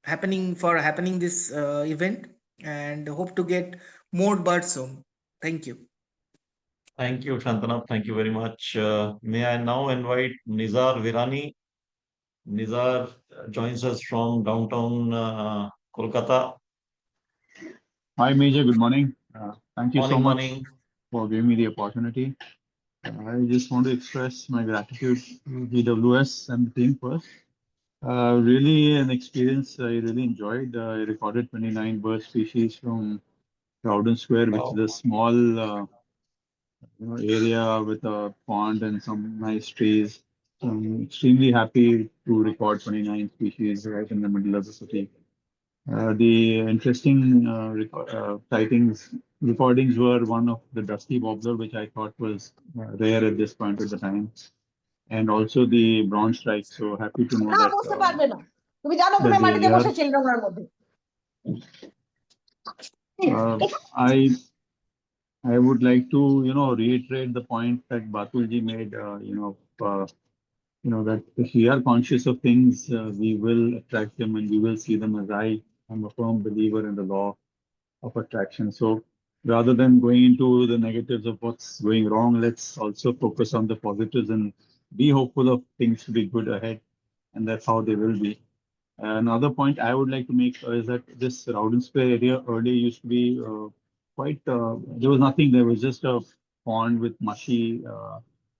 happening this event, and hope to get more birds soon. Thank you. Thank you, Shantanu. Thank you very much. May I now invite Nizar Virani. Nizar joins us from downtown Kolkata. Hi, Major. Good morning. Thank you so Morning, much morning. for giving me the opportunity. I just want to express my gratitude to GWS and the team first. Really an experience I really enjoyed. I recorded 29 bird species from Rowden Square, which is a small area with a pond and some nice trees. I'm extremely happy to record 29 species right in the middle of the city. The interesting recordings were one of the dusky warbler, which I thought was rare at this point at the time, and also the bronze strike. So happy to know that there's a I would like to reiterate the point that Batulji made. That if we are conscious of things, we will attract them and we will see them. As I am a firm believer in the law of attraction. So rather than going into the negatives of what's going wrong, let's also focus on the positives and be hopeful of things to be good ahead. And that's how they will be. Another point I would like to make is that this Rowden Square area earlier used to be there was nothing. There was just a pond with mushy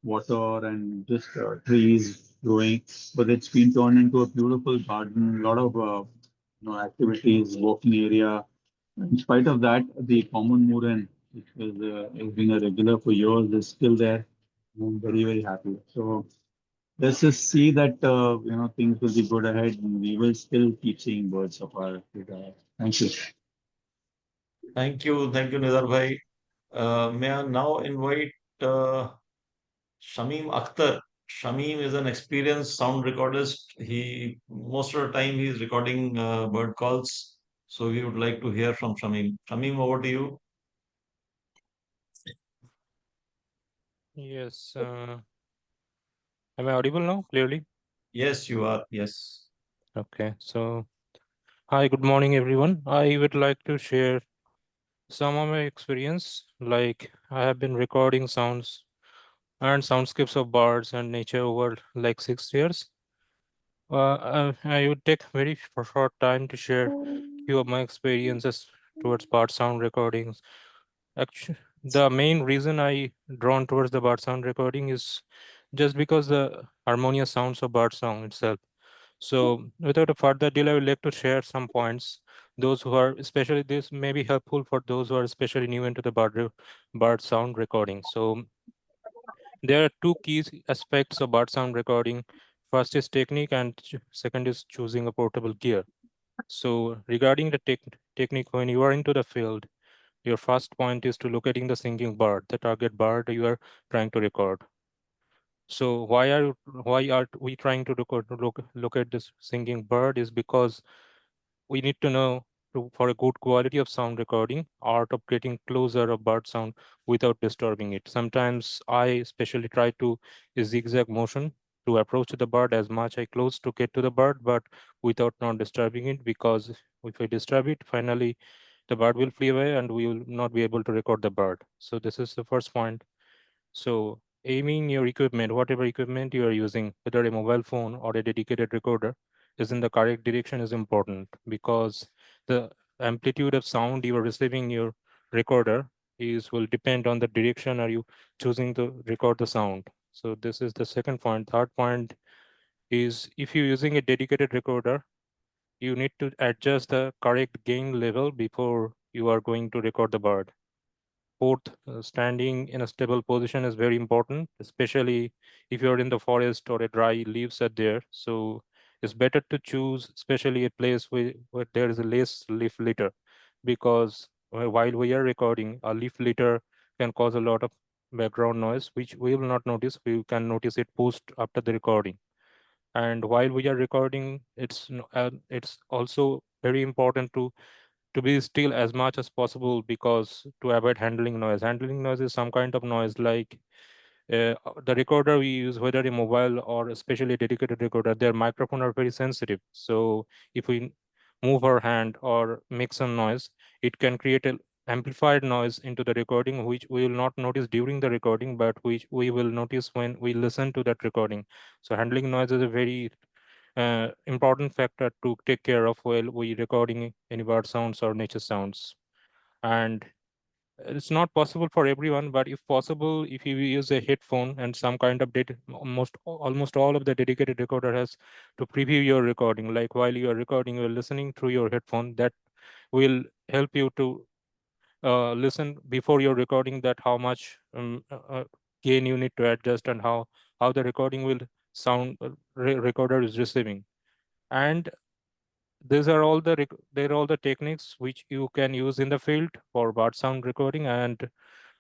water and just trees growing. But it's been turned into a beautiful garden, a lot of activities, walking area. In spite of that, the common Muran, which has been a regular for years, is still there. I'm very, very happy. So let's just see that things will be good ahead, and we will still keep seeing birds of our. Thank you. Thank you, Nizar Bhai. May I now invite Shamim Akhtar. Shamim is an experienced sound recordist. Most of the time he is recording bird calls. So we would like to hear from Shamim. Shamim, over to you. Yes. Am I audible now clearly? Yes, you are. Yes. Okay. So, hi, good morning, everyone. I would like to share some of my experience. Like I have been recording sounds and soundscapes of birds and nature over like 6 years. I would take very short time to share few of my experiences towards bird sound recordings. Actually, the main reason I drawn towards the bird sound recording is just because the harmonious sounds of bird song itself. So without a further delay, I would like to share some points. Those who are especially this may be helpful for those who are especially new into the bird sound recording. So there are two key aspects of bird sound recording. First is technique, and second is choosing a portable gear. So regarding the technique, when you are into the field, your first point is to locating the singing bird, the target bird you are trying to record. So why are we trying to locate this singing bird is because we need to know for a good quality of sound recording, art of getting closer of bird sound without disturbing it. Sometimes I especially try to zigzag motion to approach the bird as much I close to get to the bird, but without not disturbing it, because if I disturb it, finally the bird will flee away and we will not be able to record the bird. So this is the first point. So aiming your equipment, whatever equipment you are using, whether a mobile phone or a dedicated recorder, is in the correct direction is important, because the amplitude of sound you are receiving in your recorder will depend on the direction are you choosing to record the sound. So this is the second point. Third point is, if you're using a dedicated recorder, you need to adjust the correct gain level before you are going to record the bird. Fourth, standing in a stable position is very important, especially if you're in the forest or a dry leaves are there. So it's better to choose especially a place where there is a less leaf litter. because while we are recording, a leaf litter can cause a lot of background noise, which we will not notice. We can notice it post after the recording. And while we are recording, it's also very important to be still as much as possible, because to avoid handling noise. Handling noise is some kind of noise like the recorder we use, whether a mobile or especially a dedicated recorder, their microphone are very sensitive. So if we move our hand or make some noise, it can create an amplified noise into the recording, which we will not notice during the recording, but which we will notice when we listen to that recording. So handling noise is a very important factor to take care of while we recording any bird sounds or nature sounds. And it's not possible for everyone, but if possible, if you use a headphone and some kind of data, almost all of the dedicated recorder has to preview your recording. Like while you are recording, you're listening through your headphone. That will help you to listen before you're recording, that how much gain you need to adjust and how the recording will sound recorder is receiving. And these are all the techniques which you can use in the field for bird sound recording. And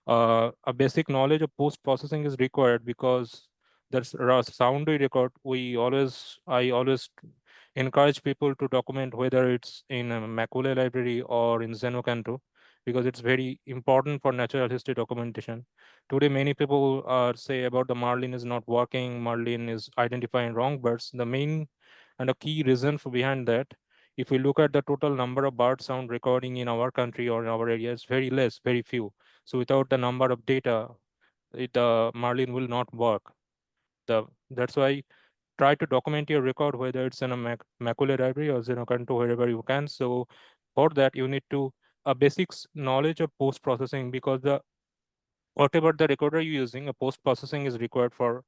a basic knowledge of post processing is required, because that's sound we record. I always encourage people to document, whether it's in a Macaulay library or in Zenocanto, because it's very important for natural history documentation. Today, many people say about the Marlin is not working, Marlin is identifying wrong birds. The main and a key reason for behind that, if we look at the total number of bird sound recording in our country or in our area, it's very less, very few. So without the number of data, the Marlin will not work. That's why try to document your record, whether it's in a Macaulay library or Zenocanto, wherever you can. So for that, you need to a basics knowledge of post processing, because whatever the recorder you're using, a post processing is required for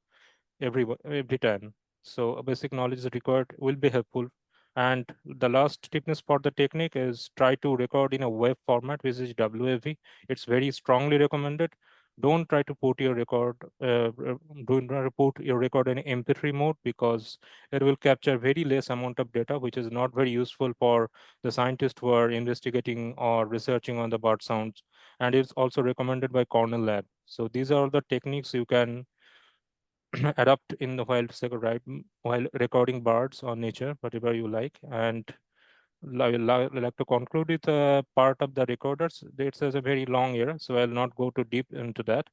every time. So a basic knowledge is required, will be helpful. And the last tipness for the technique is try to record in a WAV format, which is WAV. It's very strongly recommended. Don't try to put your record, don't try to put your record in MP3 mode, because it will capture very less amount of data, which is not very useful for the scientists who are investigating or researching on the bird sounds. And it's also recommended by Cornell Lab. So these are all the techniques you can adapt in the while recording birds or nature, whatever you like. And I would like to conclude with a part of the recorders. It's a very long year, so I'll not go too deep into that.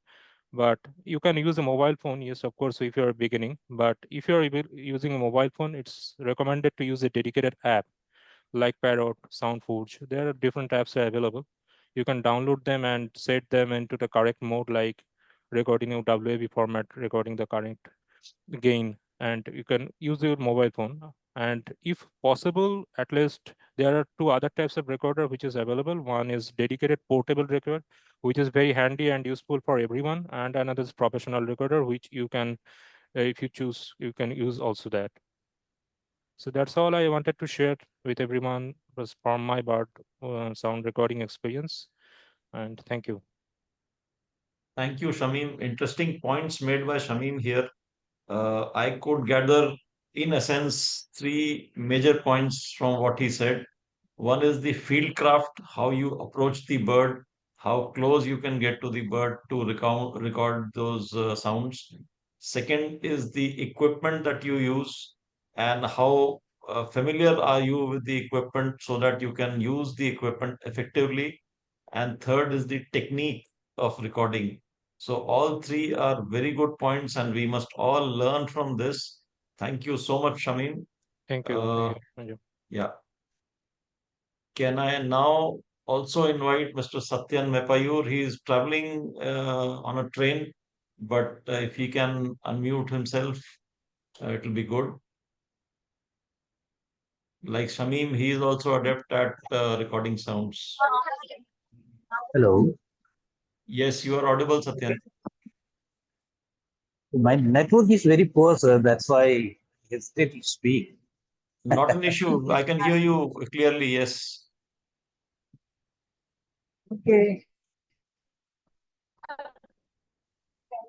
But you can use a mobile phone, yes, of course, if you're beginning. But if you're using a mobile phone, it's recommended to use a dedicated app like Parrot, SoundForge. There are different apps available. You can download them and set them into the correct mode, like recording in WAV format, recording the correct gain, and you can use your mobile phone. And if possible, at least there are two other types of recorder which is available. One is dedicated portable recorder, which is very handy and useful for everyone, and another is professional recorder, which you can, if you choose, you can use also that. So that's all I wanted to share with everyone, was from my bird sound recording experience. And thank you. Thank you, Shamim. Interesting points made by Shamim here. I could gather, in essence, three major points from what he said. One is the field craft, how you approach the bird, how close you can get to the bird to record those sounds. Second is the equipment that you use, and how familiar are you with the equipment so that you can use the equipment effectively. And third is the technique of recording. So all three are very good points, and we must all learn from this. Thank you so much, Shamim. Thank you. Yeah. Can I now also invite Mr. Satyan Mepayur? He is traveling on a train, but if he can unmute himself, it will be good. Like Shamim, he is also adept at recording sounds. Hello. Yes, you are audible, Satyan. My network is very poor, sir. That's why I hesitate to speak. Not an issue. I can hear you clearly. Yes. Okay.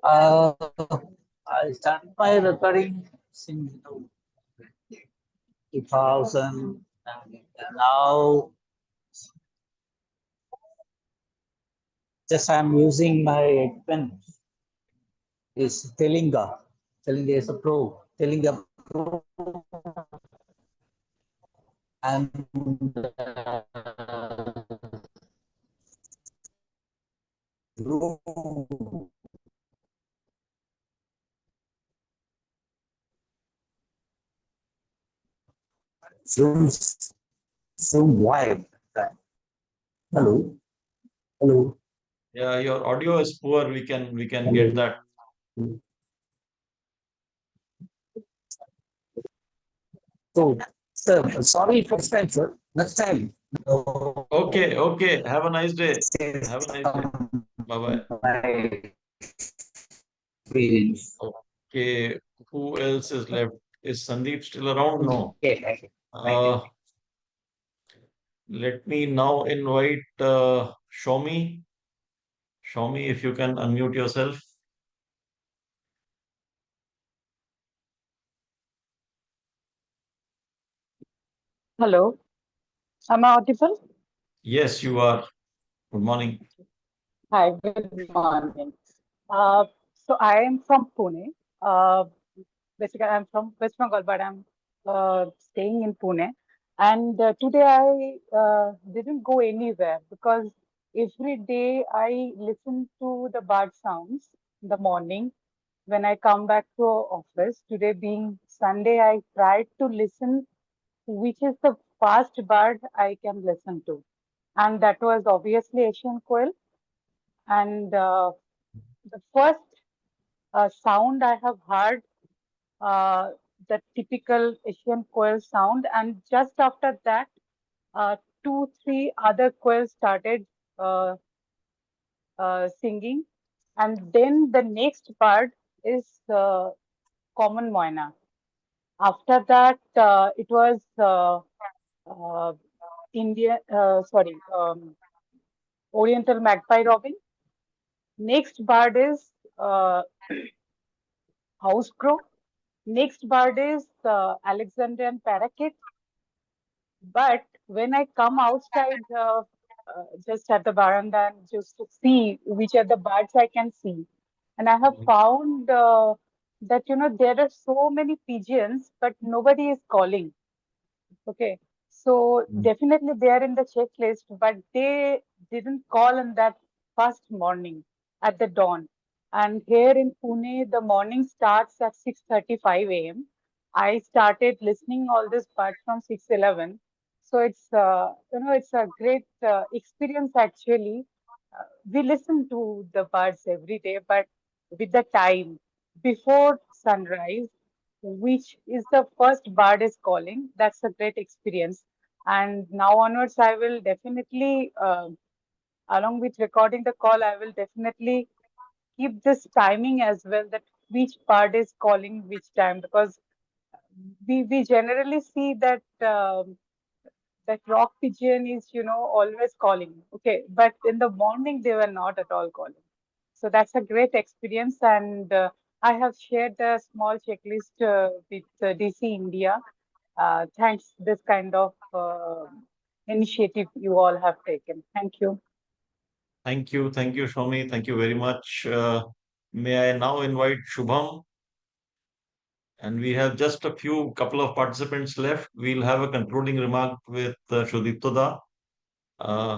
I started my recording since 2000, and now Just I'm using my pen. Is Telinga. Telinga is a pro. Telinga Pro. And Zoom wide. Hello. Hello. Yeah, your audio is poor. We can get that. So, sir, sorry for time, sir. Next time. Okay, okay. Have a nice day. Have a nice day. Bye-bye. Okay, who else is left? Is Sandeep still around? No. Uh, let me now invite Shomi. Shomi, if you can unmute yourself. Hello, am I audible? Yes, you are. Good morning. Hi, good morning. So I am from Pune. Uh, Basically, I'm from West Bengal, but I'm staying in Pune. And today I didn't go anywhere because every day I listen to the bird sounds in the morning when I come back to office. Today being Sunday, I tried to listen which is the first bird I can listen to. And that was obviously Asian quail. And the first sound I have heard, the typical Asian quail sound, and just after that, two, three other quails started singing, and then the next bird is common moina. After that, it was Oriental magpie robin. Next bird is house crow. Next bird is Alexandrian parakeet. But when I come outside, just at the veranda and just to see which are the birds I can see, and I have found that there are so many pigeons, but nobody is calling. Okay, so definitely they are in the checklist, but they didn't call in that first morning at the dawn. And here in Pune, the morning starts at 6:35 a.m. I started listening all this birds from 6:11. So it's a great experience actually. We listen to the birds every day, but with the time before sunrise, which is the first bird is calling, that's a great experience. And now onwards, I will definitely, along with recording the call, I will definitely keep this timing as well, that which bird is calling which time, because we generally see that that rock pigeon is always calling. Okay, but in the morning they were not at all calling. So that's a great experience, and I have shared a small checklist with DC India. Thanks this kind of initiative you all have taken. Thank you. Thank you, Shomi. Thank you very much. May I now invite Shubham? And we have just a couple of participants left. We'll have a concluding remark with Shudipto Da.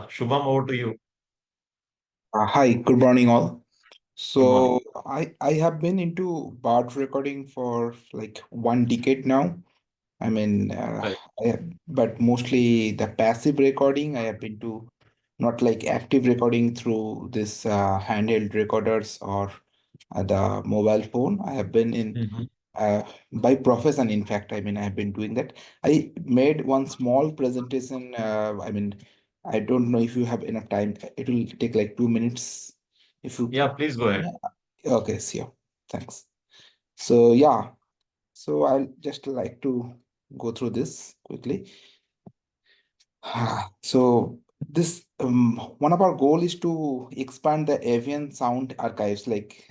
Shubham, over to you. Hi, good morning all. So I have been into bird recording for like 1 decade now. I mean, but mostly the passive recording. I have been to not like active recording through this handheld recorders or the mobile phone. I have been in by profession. In fact, I mean, I have been doing that. I made one small presentation. I mean, I don't know if you have enough time. It will take like 2 minutes. If you Yeah, please go ahead. Okay, sure. Thanks. So yeah, so I'll just like to go through this quickly. So this one of our goal is to expand the avian sound archives like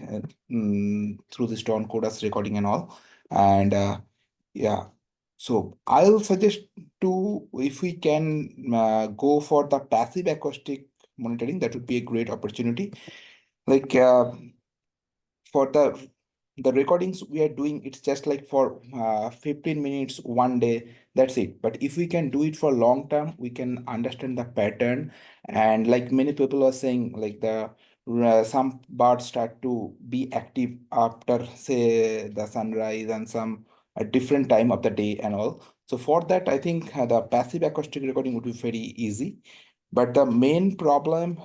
through this Don Codas recording and all. And yeah, so I'll suggest to if we can go for the passive acoustic monitoring, that would be a great opportunity. Like for the recordings we are doing, it's just like for 15 minutes one day, that's it. But if we can do it for long term, we can understand the pattern. And like many people are saying, like the some birds start to be active after say the sunrise and some a different time of the day and all. So for that, I think the passive acoustic recording would be very easy. But the main problem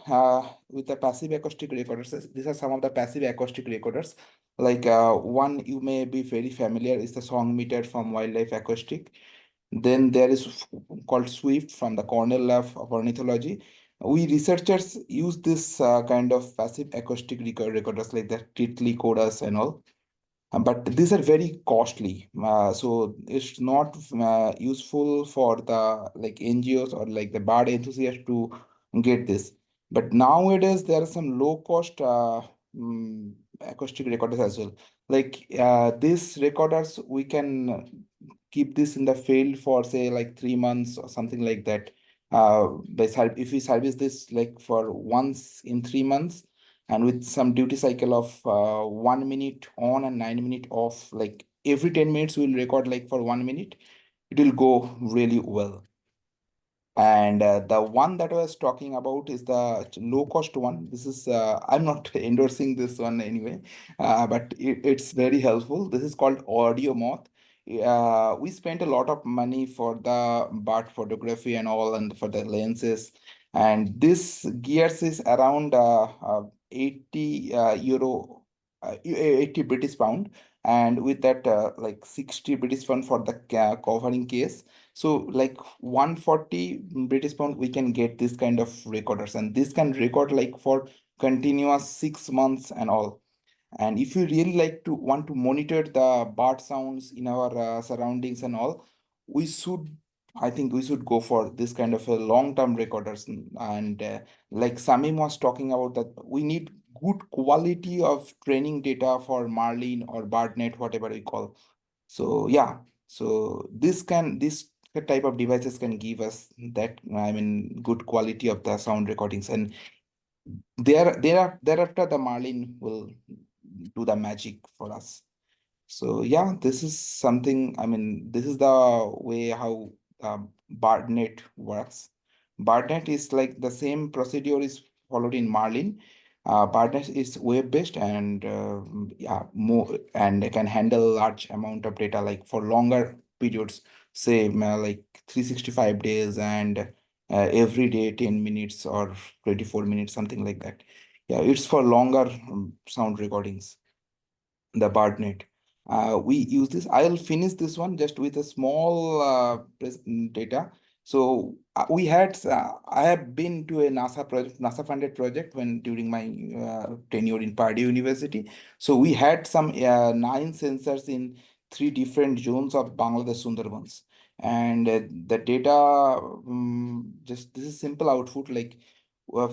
with the passive acoustic recorders, these are some of the passive acoustic recorders. Like one you may be very familiar is the song meter from Wildlife Acoustic. Then there is called Swift from the Cornell Lab of Ornithology. We researchers use this kind of passive acoustic recorders like the Titley Chorus and all. But these are very costly, so it's not useful for the like NGOs or like the bird enthusiasts to get this. But nowadays there are some low cost acoustic recorders as well. Like these recorders, we can keep this in the field for say like 3 months or something like that. If we service this like for once in 3 months, and with some duty cycle of 1 minute on and 9 minute off, like every 10 minutes we'll record like for 1 minute, it will go really well. And the one that I was talking about is the low cost one. This is I'm not endorsing this one anyway, but it's very helpful. This is called Audio Moth. We spent a lot of money for the bird photography and all, and for the lenses. And this gears is around 80 euro, 80 British pound. And with that, like 60 British pound for the covering case. So like 140 British pound, we can get this kind of recorders, and this can record like for continuous 6 months and all. And if you really like to want to monitor the bird sounds in our surroundings and all, I think we should go for this kind of a long-term recorders. And like Samim was talking about, that we need good quality of training data for Marlin or BirdNet, whatever we call. So yeah, so this type of devices can give us that, I mean, good quality of the sound recordings. And thereafter the Marlin will do the magic for us. So yeah, this is something, I mean, this is the way how BirdNet works. BirdNet is like the same procedure is followed in Marlin. BirdNet is web-based and yeah, more, and it can handle large amount of data like for longer periods, say like 365 days and every day 10 minutes or 24 minutes, something like that. Yeah, it's for longer sound recordings, the BirdNet. We use this. I'll finish this one just with a small data. So we had, I have been to a NASA project, NASA funded project when during my tenure in Purdue University. So we had some 9 sensors in 3 different zones of Bangladesh Sundarbans. And the data, just this is simple output, like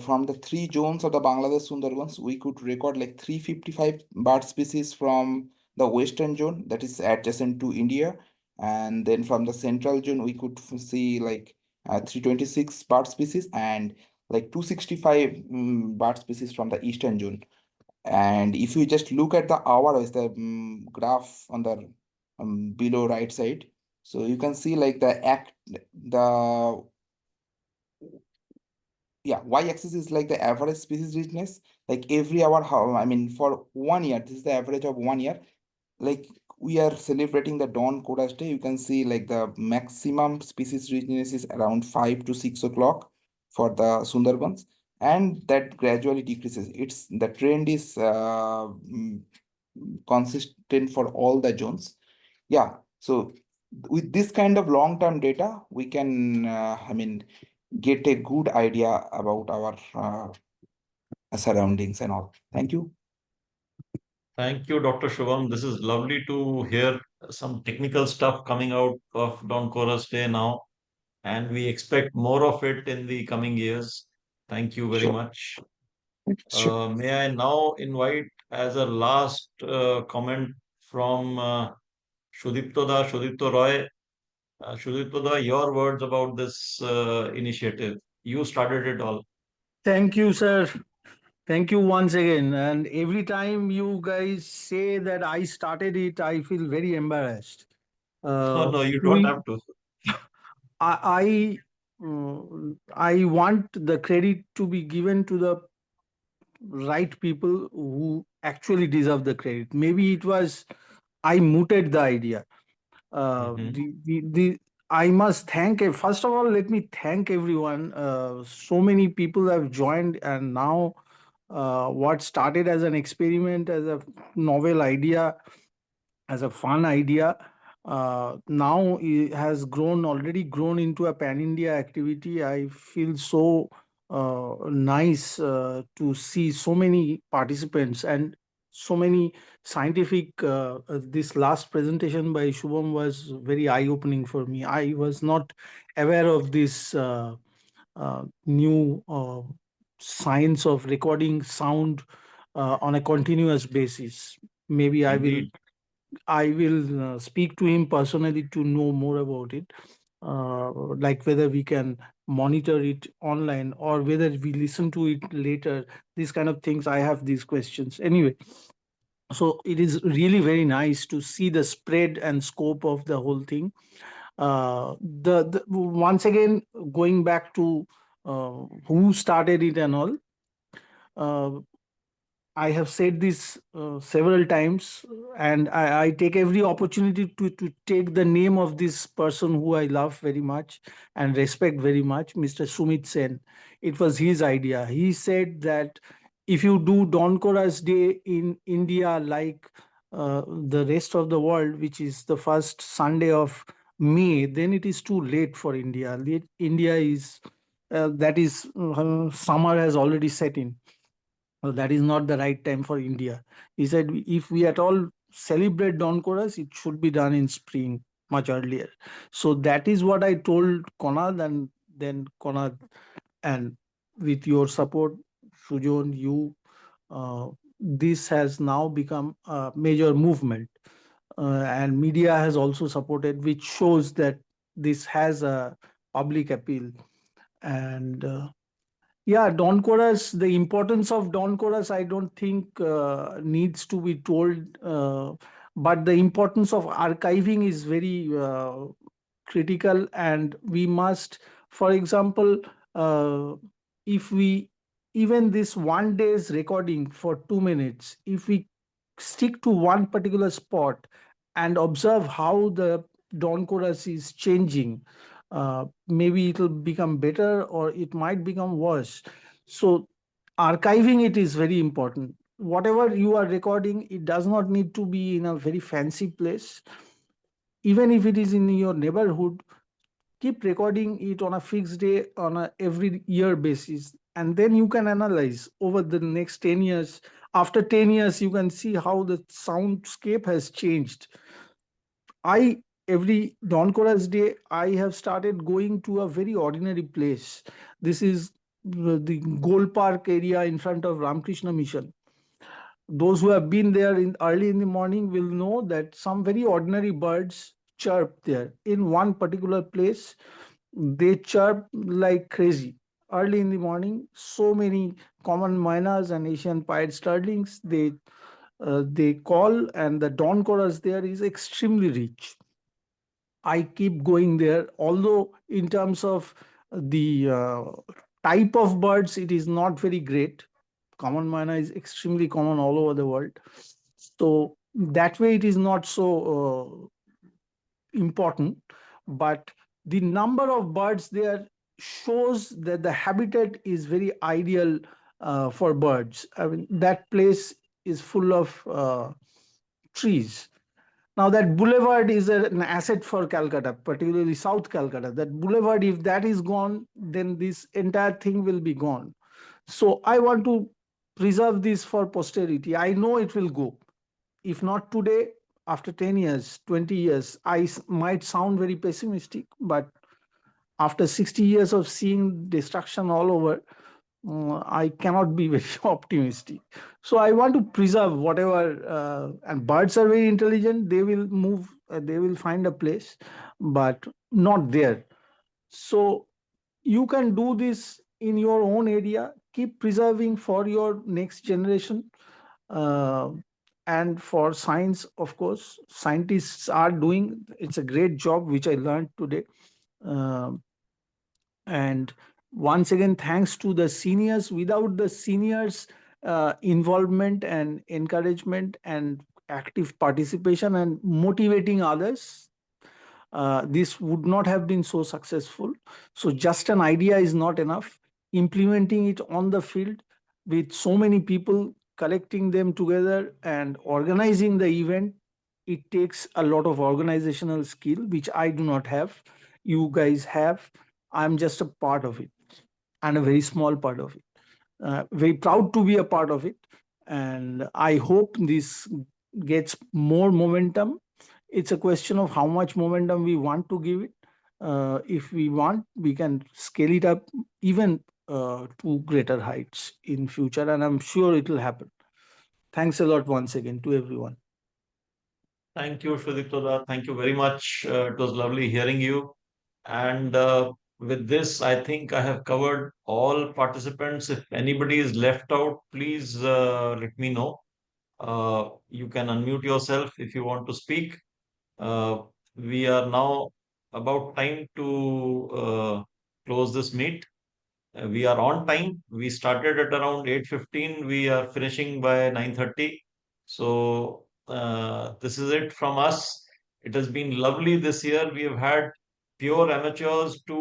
from the 3 zones of the Bangladesh Sundarbans, we could record like 355 bird species from the western zone that is adjacent to India. And then from the central zone, we could see like 326 bird species and like 265 bird species from the eastern zone. And if you just look at the hour as the graph on the below right side, so you can see like the yeah, y-axis is like the average species richness, like every hour, how, I mean, for 1 year, this is the average of 1 year. Like we are celebrating the Dawn Chorus Day, you can see like the maximum species richness is around 5 to 6 o'clock for the Sundarbans, and that gradually decreases. The trend is consistent for all the zones. Yeah, so with this kind of long-term data, we can, I mean, get a good idea about our surroundings and all. Thank you. Thank you, Dr. Shubham. This is lovely to hear some technical stuff coming out of Don Chorus Day now, and we expect more of it in the coming years. Thank you very Sure. much. Sure. May I now invite as a last comment from Shudipto Roy. Shudipto, your words about this initiative. You started it all. Thank you, sir. Thank you once again. And every time you guys say that I started it, I feel very embarrassed. No, no, you don't We, have to. I want the credit to be given to the right people who actually deserve the credit. Maybe it was I mooted the idea. I must thank first of all, let me thank everyone. So many people have joined, and now what started as an experiment, as a novel idea, as a fun idea, now it has already grown into a pan-India activity. I feel so nice to see so many participants and so many scientific. This last presentation by Shubham was very eye-opening for me. I was not aware of this new science of recording sound on a continuous basis. Maybe Indeed. I will speak to him personally to know more about it, like whether we can monitor it online or whether we listen to it later. These kind of things, I have these questions. Anyway, so it is really very nice to see the spread and scope of the whole thing. The once again, going back to who started it and all. Uh, I have said this several times, and I take every opportunity to take the name of this person who I love very much and respect very much, Mr. Sumit Sen. It was his idea. He said that if you do Don Koras Day in India like the rest of the world, which is the first Sunday of May, then it is too late for India. India is, that is, summer has already set in. That is not the right time for India. He said, if we at all celebrate Dawn Chorus, it should be done in spring, much earlier. So that is what I told Konad, and then Konad, and with your support, Sujon, you, this has now become a major movement. And media has also supported, which shows that this has a public appeal. And yeah, Dawn Chorus, the importance of Dawn Chorus, I don't think needs to be told. But the importance of archiving is very critical, and we must, for example, if we, even this one day's recording for 2 minutes, if we stick to one particular spot and observe how the Dawn Chorus is changing, maybe it will become better or it might become worse. So archiving it is very important. Whatever you are recording, it does not need to be in a very fancy place. Even if it is in your neighborhood, keep recording it on a fixed day, on a every year basis, and then you can analyze over the next 10 years. After 10 years, you can see how the soundscape has changed. Every Dawn Chorus Day, I have started going to a very ordinary place. This is the Goal Park area in front of Ramakrishna Mission. Those who have been there in early in the morning will know that some very ordinary birds chirp there. In one particular place, they chirp like crazy. Early in the morning, so many common mynas and Asian pied starlings, they call, and the dawn chorus there is extremely rich. I keep going there, although in terms of the type of birds, it is not very great. Common myna is extremely common all over the world. So that way it is not so important, but the number of birds there shows that the habitat is very ideal for birds. I mean, that place is full of trees. Now that boulevard is an asset for Calcutta, particularly South Calcutta. That boulevard, if that is gone, then this entire thing will be gone. So I want to preserve this for posterity. I know it will go. If not today, after 10 years, 20 years, I might sound very pessimistic, but after 60 years of seeing destruction all over, I cannot be very optimistic. So I want to preserve whatever, and birds are very intelligent. They will move, they will find a place, but not there. So you can do this in your own area. keep preserving for your next generation. And for science, of course, scientists are doing, it's a great job, which I learned today. And once again, thanks to the seniors. Without the seniors' involvement and encouragement and active participation and motivating others, this would not have been so successful. So just an idea is not enough. Implementing it on the field with so many people, collecting them together and organizing the event, it takes a lot of organizational skill, which I do not have. You guys have. I'm just a part of it, and a very small part of it. Very proud to be a part of it. And I hope this gets more momentum. It's a question of how much momentum we want to give it. If we want, we can scale it up even to greater heights in future, and I'm sure it will happen. Thanks a lot once again to everyone. Thank you, Sudipta. Thank you very much. It was lovely hearing you. And with this, I think I have covered all participants. If anybody is left out, please let me know. You can unmute yourself if you want to speak. We are now about time to close this meet. We are on time. We started at around 8:15. We are finishing by 9:30. So this is it from us. It has been lovely this year. We have had pure amateurs to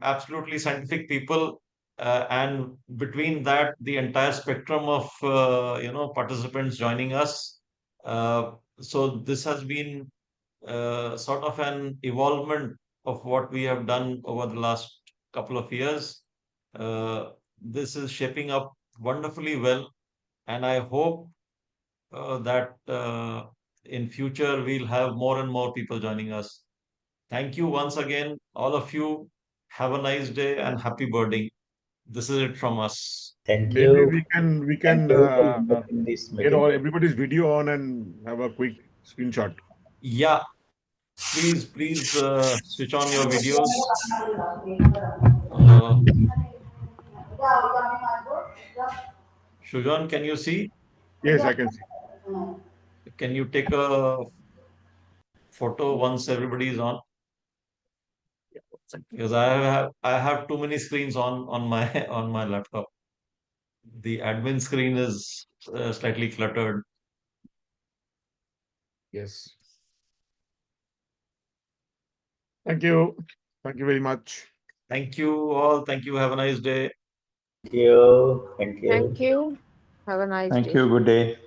absolutely scientific people, and between that, the entire spectrum of participants joining us. So this has been sort of an evolvement of what we have done over the last couple of years. This is shaping up wonderfully well, and I hope that in future we'll have more and more people joining us. Thank you once again, all of you. Have a nice day and happy birding. This is it from us. Thank Maybe you. we can Thank you for inviting this get meeting. all everybody's video on and have a quick screenshot. Yeah, please switch on your videos. Shujan, can you see? Yes, I can see. Can you take a photo once everybody is on? Because I have too many screens on my on my laptop. The admin screen is slightly cluttered. Yes. Thank you. Thank you very much. Thank you all. Thank you. Have a nice day. Thank you. Thank you. Thank you. Have a nice day. Thank you. Good day.